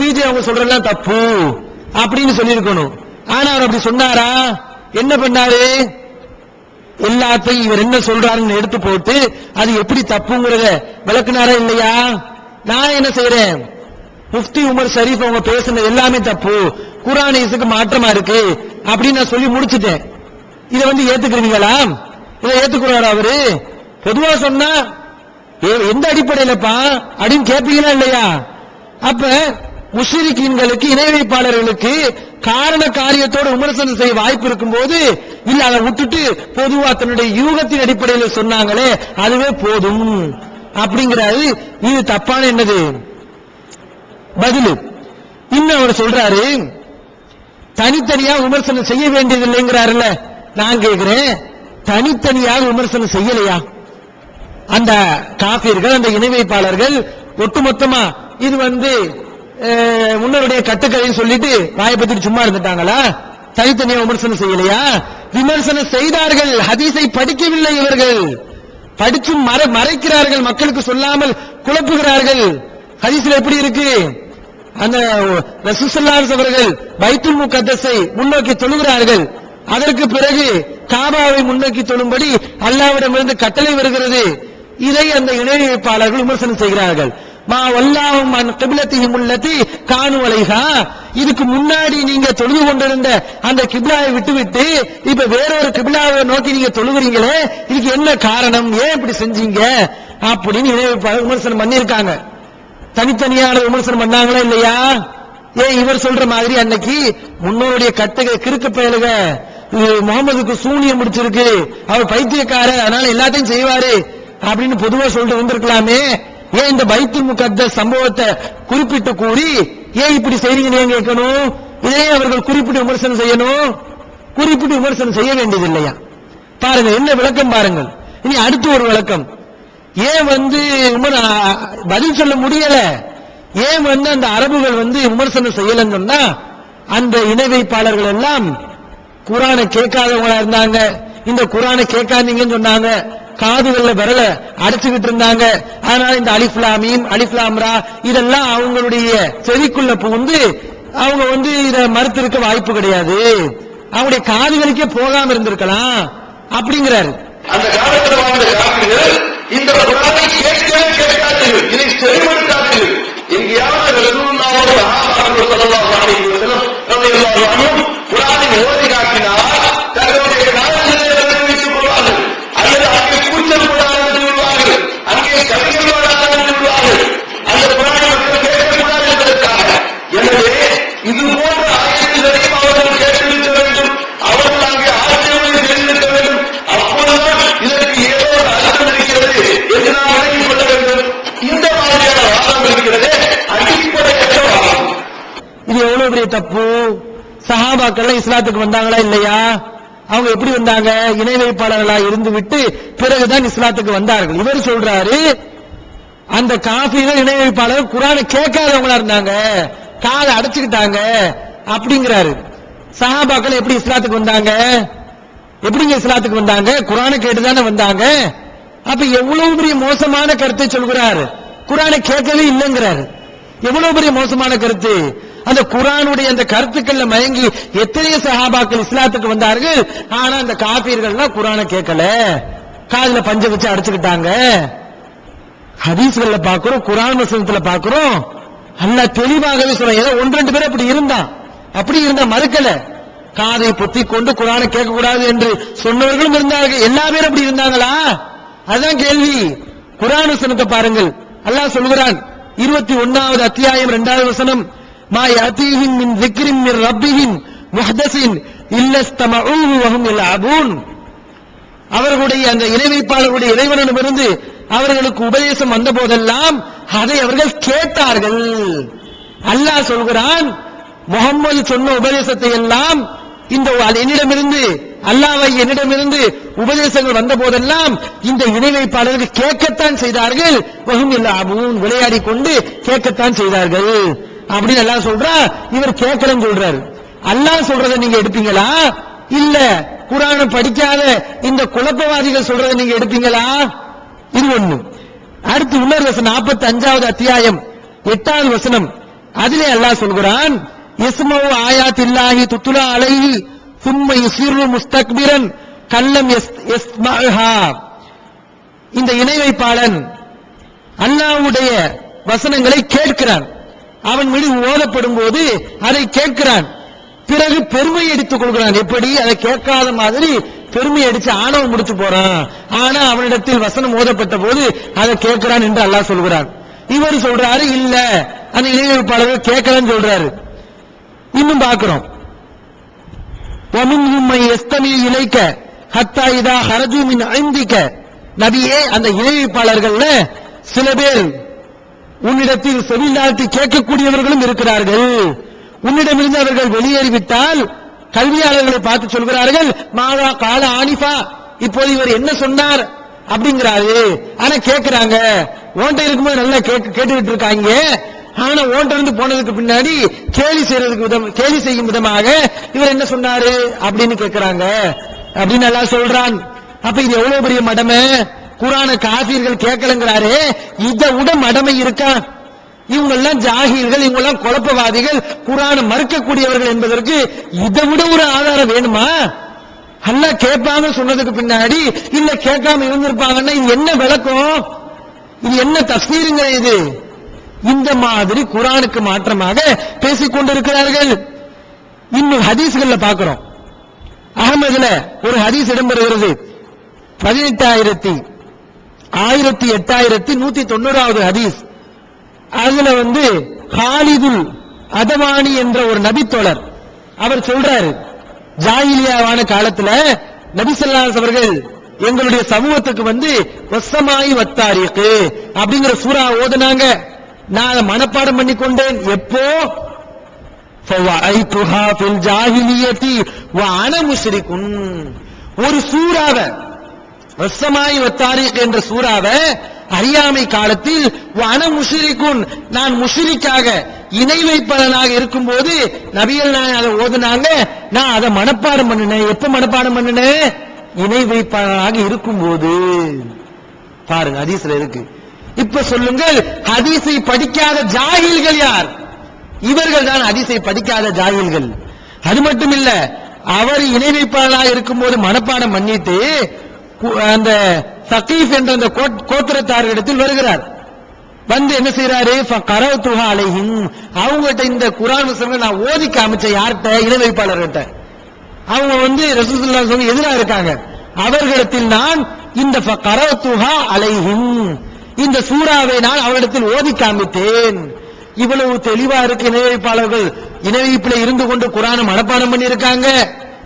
பிஜே அவங்க சொல்றதெல்லாம் தப்பு அப்படின்னு சொல்லியிருக்கணும். ஆனா அவர் அப்படி சொன்னாரா? என்ன பண்ணாரு? எல்லாத்தையும் இவர் என்ன சொல்றாருன்னு எடுத்து போட்டு அது எப்படி தப்புங்கிறத விளக்குனாரா இல்லையா? நான் என்ன செய்யறேன்? முஃப்தி உமர் ஷரீஃப் அவங்க பேசுன எல்லாமே தப்பு, குர்ஆனுக்கு மாற்றமா இருக்கு அப்படின்னு நான் சொல்லி முடிச்சுட்டேன். இதை ஏத்துக்கிறீங்களா? இதை ஏத்துக்கிறாரா அவரு? பொதுவா சொன்னா எந்த அடிப்படையிலப்பா அப்படின்னு கேட்பீங்களா இல்லையா? அப்ப முஷ்ரிக்கீன்களுக்கு இணை வைப்பாளர்களுக்கு காரண காரியத்தோடு விமர்சனம் செய்ய வாய்ப்பு இருக்கும் போது இல்ல அதை விட்டுட்டு பொதுவா தன்னுடைய யூகத்தின் அடிப்படையில் சொன்னாங்களே அதுவே போதும் அப்படிங்கிறாரு. இது தப்பான என்னது பதில். இன்னும் அவர் சொல்றாரு தனித்தனியா விமர்சனம் செய்ய வேண்டியதில்லைங்கிறாருல்ல. நான் கேட்கிறேன், தனித்தனியாக விமர்சனம் செய்யலையா அந்த காபீர்கள், அந்த இணை வைப்பாளர்கள்? ஒட்டுமொத்தமா இது முன்னருடைய கட்டுக்கதைன்னு சொல்லிட்டு வாயை பத்தி சும்மா இருந்துட்டாங்களா? தனித்தனியா விமர்சனம் செய்யலையா? விமர்சனம் செய்தார்கள். ஹதீஸை படிக்கவில்லை இவர்கள், படிச்சு மறைக்கிறார்கள், மக்களுக்கு சொல்லாமல் குழப்புகிறார்கள். ஹதீஸ்ல எப்படி இருக்கு? அந்த ரசூல் ஸல்லல்லாஹு அலைஹி வஸல்லம் அவர்கள் பைத்துல் முகத்தஸை முன்னோக்கி தொழுகிறார்கள். அதற்கு பிறகு காபாவை முன்னோக்கி தொழும்படி அல்லாஹ்விடமிருந்து கட்டளை வருகிறது. இதை அந்த இணை வைப்பாளர்கள் விமர்சனம் செய்கிறார்கள். மா வல்லாஹும் அன் கிப்லத்திஹிம் அல்லதி கானு அலைஹா, இதுக்கு முன்னாடி நீங்க தொழுது கொண்டிருந்த அந்த கிப்லாவை விட்டுவிட்டு இப்ப வேறொரு கிப்லாவை நோக்கி நீங்க தொழுகிறீங்களே, இதுக்கு என்ன காரணம்? ஏன் இப்படி செஞ்சீங்க அப்படின்னு இணை வைப்பாளர்கள் விமர்சனம் பண்ணிருக்காங்க. தனித்தனியான விமர்சனம் பண்ணாங்களா இல்லையா? ஏன் இவர் சொல்ற மாதிரி அன்னைக்கு முன்னோருடைய கட்டுகை கிறுக்கு பயலுக முகமதுக்கு சூனியம் முடிச்சிருக்கு, அவர் பைத்தியக்காரர், அதனால எல்லாத்தையும் செய்வாரு அப்படின்னு பொதுவா சொல்லிட்டு வந்திருக்கலாமே. ஏன் இந்த பைத்துல் முகத்தஸ் சம்பவத்தை குறிப்பிட்டு கூறி ஏன் இப்படி செய்றீங்கன்னு ஏன் கேட்கணும்? இதே அவர்கள் குறிப்பிட்டு விமர்சனம் செய்யணும்? குறிப்பிட்டு விமர்சனம் செய்ய வேண்டியது இல்லையா? பாருங்க என்ன விளக்கம் பாருங்கள். இனி அடுத்து ஒரு விளக்கம். ஏன் பதில் சொல்ல முடியல? ஏன் அந்த அரபுகள் விமர்சனம் செய்யலன்னு சொன்னா, அந்த இணை வைப்பாளர்கள் எல்லாம் குர்ஆனை கேட்காதவங்களா இருந்தாங்க. இந்த குர்ஆனை கேட்காதீங்கன்னு சொன்னாங்க, காதுகள்ல விரல அடைச்சுக்கிட்டு இருந்தாங்க. அதனால இந்த அலிஃப் லாம் மீம் அலிஃப் லாம் ரா இதெல்லாம் அவங்களுடைய செவிக்குள்ள புகுந்து அவங்க இத மறுத்திருக்க வாய்ப்பு கிடையாது, அவங்களுடைய காதுகளுக்கே போகாம இருந்திருக்கலாம் அப்படிங்கிறாரு. அந்த காலத்தில் வாழ்ந்த காபிர்கள் இந்த குர்ஆனை கேட்கவே கேட்காதீர்கள், இதை செவிமடுக்காதீர்கள். எங்கேயாவது ரசூலுல்லாஹி ஸல்லல்லாஹு அலைஹி வஸல்லம் ரலியல்லாஹு அன்ஹு குர்ஆனை ஓதி காட்டினால் தங்களுடைய நாவிலே விட்டுக் கொள்வார்கள், அல்லது அங்கே கூச்சல் போடாமல் விடுவார்கள், அங்கே கவிகள் போடாமல் விடுவார்கள். அந்த குர்ஆனை மக்கள் கேட்கக்கூடாது என்பதற்காக. எனவே இது போன்ற ஆயத்துகளையும் அவர்கள் கேட்டிருக்க வேண்டும், அவர்கள் அங்கே ஆட்சியை தெரிந்திருக்க வேண்டும். அப்பொழுதுதான் இதற்கு ஏதோ ஒரு அர்த்தம் இருக்கிறது என்று நாம் விளங்கிக் கொள்ள வேண்டும். இந்த மாதிரியான வாதம் இருக்கிறது அடிப்படையற்ற வாதம். இது எவ்வளவு பெரிய தப்பு! சஹாபாக்கள் இஸ்லாத்துக்கு வந்தாங்களா இல்லையா? அவங்க எப்படி வந்தாங்க? இணை வைப்பாளர்களா இருந்து விட்டு பிறகுதான் இஸ்லாத்துக்கு வந்தார்கள். இவர் சொல்றாரு அந்த காஃபிர்கள் இணை வைப்பாளர் குர்ஆனை கேட்காதவங்களா இருந்தாங்க, காதை அடைச்சுக்கிட்டாங்க அப்படிங்கிறாரு. சஹாபாக்கள் எப்படி இஸ்லாத்துக்கு வந்தாங்க? எப்படிங்க இஸ்லாத்துக்கு வந்தாங்க? குர்ஆனை கேட்டுதானே வந்தாங்க. அப்ப எவ்வளவு பெரிய மோசமான கருத்தை சொல்கிறார். குர்ஆனை கேட்கவே இல்லைங்கிறாரு. எவ்வளவு பெரிய மோசமான கருத்து. அந்த குர்ஆனுடைய அந்த கருத்துக்கள்ல மயங்கி எத்தனை சஹாபாக்கள் இஸ்லாத்துக்கு வந்தார்கள். ஆனா அந்த காபீர்கள்லாம் குர்ஆனை கேட்கல, காதுல பஞ்ச வச்சு அடிச்சுக்கிட்டாங்க. ஹதீஸ்கள்ல பாக்குறோம், குர்ஆன் வசனத்துல பாக்குறோம், அல்லாஹ் தெளிவாகவே சொல்றான். ஏதோ ஒன்று ரெண்டு பேர் அப்படி இருந்தா மறுக்கல. காதை பொத்தி கொண்டு குர்ஆனை கேட்க கூடாது என்று சொன்னவர்களும் இருந்தார்கள். எல்லா பேரும் அப்படி இருந்தாங்களா? அதுதான் கேள்வி. குர்ஆன் வசனத்தை பாருங்கள். அல்லாஹ் சொல்கிறான் 21வது அத்தியாயம் 2வது வசனம், மா யதீஹிம் மின் ذிக்ரின் மின் ரப்பிஹிம் முஹ்தஸின் இல்லஸ்தமஊஹு வஹும் யல்அபூன். அவர்களுடைய அந்த இணை வைப்பாளர்களுடைய இறைவனிடமிருந்து அவர்களுக்கு உபதேசம் வந்த போதெல்லாம் அதை அவர்கள் கேட்டார்கள். அல்லாஹ் சொல்கிறான், முகம்மது சொன்ன உபதேசத்தை எல்லாம் இந்த என்னிடமிருந்து என்னிடமிருந்து உபதேசங்கள் வந்த போதெல்லாம் இந்த இணை வைப்பாளர்கள் கேட்கத்தான் செய்தார்கள். வஹும் யல்அபூன், விளையாடி கொண்டு கேட்கத்தான் செய்தார்கள் அப்படின்னு அல்லாஹ் சொல்றா. இவர் கேட்கலன்னு சொல்றாரு. அல்லாஹ் சொல்றதை நீங்க எடுப்பீங்களா? இல்ல குர்ஆனை படிக்காத இந்த குழப்பவாதிகள் சொல்றதை நீங்க எடுப்பீங்களா? இது ஒண்ணு. அடுத்து இன்னொரு வசனம் 45வது அத்தியாயம் 8வது வசனம். அதிலே அல்லாஹ் சொல்கிறான், யஸ்மஉ ஆயாத்தில்லாஹி துத்லா அலைஹி ثم يصير مستكبرا كلم يسمعها. இந்த இணை வைப்பாளன் அல்லாஹ்வுடைய வசனங்களை கேட்கிறான், அவன் மீது ஓதப்படும் போது அதை கேட்கிறான், பிறகு பெருமை எடுத்துக் கொள்கிறான். எப்படி? அதை கேட்காத மாதிரி பெருமை அடிச்சு ஆணவம் முடிச்சு போறான். ஆனா அவனிடத்தில் வசனம் ஓதப்பட்ட போது அதை கேட்கிறான் என்று அல்லாஹ் சொல்கிறான். இவர் சொல்றாரு இல்ல, அந்த இணை வைப்பாளர்கள் கேட்கலன்னு சொல்றாரு. இன்னும் பார்க்கிறோம், وَمِنْهُمْ مَنْ يَسْتَمِعُ إِلَيْكَ حَتَّى إِذَا خَرَجُوا مِنْ عِنْدِكَ. நபியே, அந்த இணை வைப்பாளர்கள்ல சில பேர் உன்னிடத்தில் செவிநாட்டி கேட்கக்கூடியவர்களும் இருக்கிறார்கள். உன்னிடமிருந்து அவர்கள் வெளியேறிவிட்டால் கல்வியாளர்களை பார்த்து சொல்கிறார்கள், மாதா கால ஆனிஃபா, இப்போது இவர் என்ன சொன்னார் அப்படிங்கிறாரு. ஆனா கேட்கிறாங்க, ஓண்ட இருக்கும்போது நல்லா கேட்டுக்கிட்டு இருக்காங்க. ஆனா ஓண்ட இருந்து போனதுக்கு பின்னாடி கேலி செய்யும் விதமாக இவர் என்ன சொன்னாரு அப்படின்னு கேட்கிறாங்க அப்படின்னு எல்லாம் சொல்றான். அப்ப இது எவ்வளவு பெரிய மடமை. குர்ஆனை காஃபிர்கள் கேட்கலங்கிறாரு, இதை விட மடமை இருக்கா? இவங்க எல்லாம் ஜாஹில்கள், இவங்க எல்லாம் குழப்பவாதிகள், குர்ஆனை மறுக்கக்கூடியவர்கள் என்பதற்கு இதை விட ஒரு ஆதாரம் வேணுமா? அல்லாஹ் கேட்பாங்க சொன்னதுக்கு பின்னாடி இல்ல கேட்காம இருந்திருப்பாங்கன்னா இது என்ன விளக்கம்? இது என்ன தஃசீருங்க? இது இந்த மாதிரி குர்ஆனுக்கு மாற்றமாக பேசிக் கொண்டிருக்கிறார்கள். இன்னும் ஹதீஸ்கள்ல பார்க்கிறோம். அஹ்மதுல ஒரு ஹதீஸ் இடம்பெறுகிறது, 18,190வது ஹதீஸ். அதுல ஹாலிதுல் அதவானி என்ற ஒரு நபித்தோழர் அவர் சொல்றாரு, ஜாஹிலியாவான காலத்துல நபி ஸல்லல்லாஹு அலைஹி அவர்கள் எங்களுடைய சமூகத்துக்கு வஸ்ஸமாயி வத்தாரிக் அப்படிங்கிற சூரா ஓதுனாங்க. நான் அதை மனப்பாடம் பண்ணி கொண்டேன். எப்போ? ஃபவஐதுஹா ஃபில் ஜாஹிலியத்தி வ அன முஷ்ரிகுன். ஒரு சூராவை, வஸ்ஸமாயி வத்தாரிக் என்ற சூராவை அறியாமை காலத்தில் வ அன முஷ்ரிகுன், நான் முஷ்ரிக்காக இணை வைப்பவனாக இருக்கும்போது நபிகள் நான் அதை ஓதுனாங்க. நான் அதை மனப்பாடம் பண்ணினேன். எப்ப மனப்பாடம் பண்ணினேன்? இணை வைப்பவனாக இருக்கும்போது. பாருங்க, ஹதீஸ்ல இருக்கு. இப்ப சொல்லுங்கள், ஹதீஸை படிக்காத ஜாஹில்கள் யார்? இவர்கள் தான் ஹதீஸை படிக்காத ஜாஹில்கள். அது மட்டும் இல்ல, அவர் இணை வைப்பாளராக இருக்கும்போது மனப்பாடம் பண்ணிட்டு அந்த சகீஃப் என்ற அந்த கோத்திரத்தாரிடத்தில் வருகிறார். என்ன செய்யறாரு? ஃபகரதுஹா அலைஹிம், அவங்ககிட்ட இந்த குர்ஆன் வசனங்களை நான் ஓதி காமிச்சேன். யார்கிட்ட? இணை வைப்பாளர்கிட்ட. அவங்க ரசூலுல்லாஹி ஸல்லல்லாஹு அலைஹி வஸல்லம் எதிராக இருக்காங்க. அவர்களிடத்தில் நான் இந்த ஃபகரதுஹா அலைஹிம், இந்த சூராவை நான் அவரிடத்தில் ஓதி காமித்தேன். இவ்வளவு தெளிவா இருக்கு. இணை வைப்பாளர்கள் இணை வைப்பில இருந்து கொண்டு குர்ஆனை மனப்பாடம் பண்ணி இருக்காங்க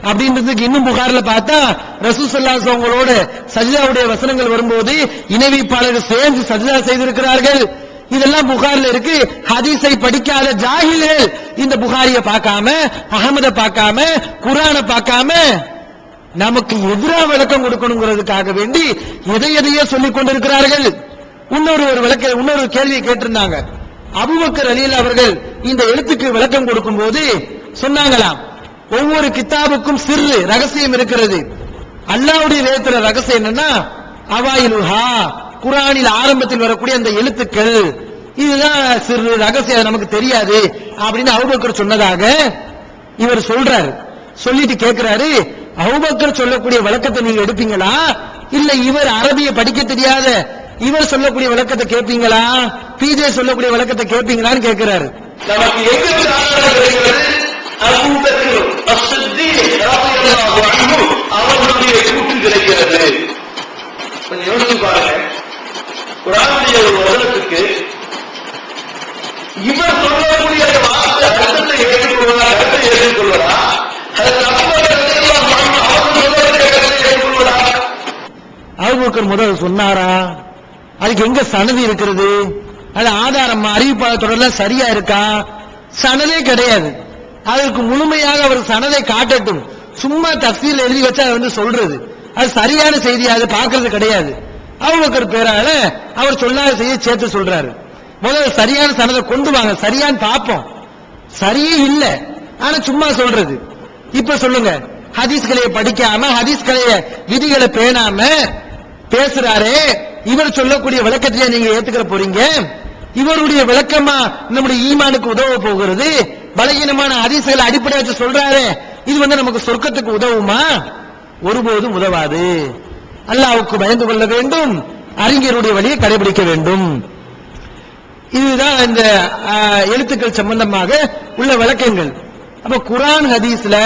அப்படின்றதுக்கு இன்னும் புகார்ல பார்த்தா ரசூல் ஸல்லல்லாஹு அலைஹி வஸல்லமோட சஜ்தாவுடைய வசனங்கள் வரும்போது இணை வைப்பாளர்கள் சேர்ந்து சஜ்தா செய்திருக்கிறார்கள். இதெல்லாம் புகார்ல இருக்கு. ஹதீஸை படிக்காத ஜாஹில்கள் இந்த புகாரிய பார்க்காம, அஹமத பார்க்காம, குர்ஆனை பார்க்காம நமக்கு எதிராக விளக்கம் கொடுக்கணுங்கிறதுக்காக வேண்டி எதையோ சொல்லிக் கொண்டிருக்கிறார்கள். இன்னொரு கேள்வியை கேட்டிருந்தாங்க. அபூபக்கர் ரலியல்லாஹு அவர்கள் இந்த எழுத்துக்கு விளக்கம் கொடுக்கும் போது சொன்னாங்களாம், ஒவ்வொரு கிதாபுக்கும் சிறு ரகசியம் இருக்கிறது. அல்லாஹ்வுடைய வேதத்துல ரகசியம் என்னன்னா அவாயிலுஹா, குர்ஆனில் ஆரம்பத்தில் வரக்கூடிய அந்த எழுத்துக்கள், இதுதான் சிறு ரகசியம், நமக்கு தெரியாது அப்படின்னு அபூபக்கர் சொன்னதாக இவர் சொல்றாரு. சொல்லிட்டு கேட்கிறாரு, அபூபக்கர் சொல்லக்கூடிய விளக்கத்தை நீங்க எடுப்பீங்களா, இல்ல இவர் அரபிய படிக்க தெரியாத இவர் சொல்லக்கூடிய விளக்கத்தை கேட்பீங்களா, பிஜே சொல்லக்கூடிய விளக்கத்தை கேட்பீங்களான்னு கேட்கிறாரு. நமக்கு எங்க ஆதாரம் கிடைக்கிறது? அபூபக்கர் அஸ்ஸித்தீக் ரலியல்லாஹு அன்ஹு அவர்களுடைய கூற்று கிடைக்கிறது. கொஞ்சம் யோசிச்சு பாருங்க. குர்ஆனுடைய ஒரு வசனத்துக்கு இவர் சொல்லக்கூடிய வார்த்தை அர்த்தத்தை ஏற்றுக்கொள்வதா, கருத்தை ஏற்றுக்கொள்வதா, அபூபக்கர் முதல் சொன்னாரா, அதுக்கு எங்க சனது இருக்கிறது, அது ஆதாரம் அறிவிப்பாளர் தொடர்லாம் சரியா இருக்கா, சனதே கிடையாது. அதற்கு முழுமையாக அவர் சனதை காட்டட்டும், சும்மா தஃசீர்ல எழுதி வச்சா அதை சொல்றது அது சரியான செய்தி, அது பார்க்கறது கிடையாது. அபூபக்கர் பேரால அவர் சொல்லாத செய்தி சேர்த்து சொல்றாரு. முதல்ல சரியான சனதை கொண்டு வாங்க, சரியான்னு பார்ப்போம். சரியே இல்ல, ஆனா சும்மா சொல்றது. இப்ப சொல்லுங்க, ஹதீஸ் கலையை படிக்காம ஹதீஸ் கலைய விதிகளை பேணாம பேசுறாரே, இவர் சொல்லக்கூடிய விளக்கத்திலே நீங்க ஏத்துக்கிற போறீங்க? இவருடைய விளக்கமா நம்முடைய ஈமானுக்கு உதவ போகிறது? பலகீனமான ஹதீஸ்களை அடிப்படை வச்சு சொல்றாரு, இது நமக்கு சொர்க்கத்துக்கு உதவுமா? ஒருபோதும் உதவாது. அல்லாஹ்வுக்கு பயந்து கொள்ள வேண்டும், அறிஞருடைய வழியை கடைபிடிக்க வேண்டும். இதுதான் இந்த எழுத்துக்கள் சம்பந்தமாக உள்ள விளக்கங்கள். அப்ப குர்ஆன் ஹதீஸ்ல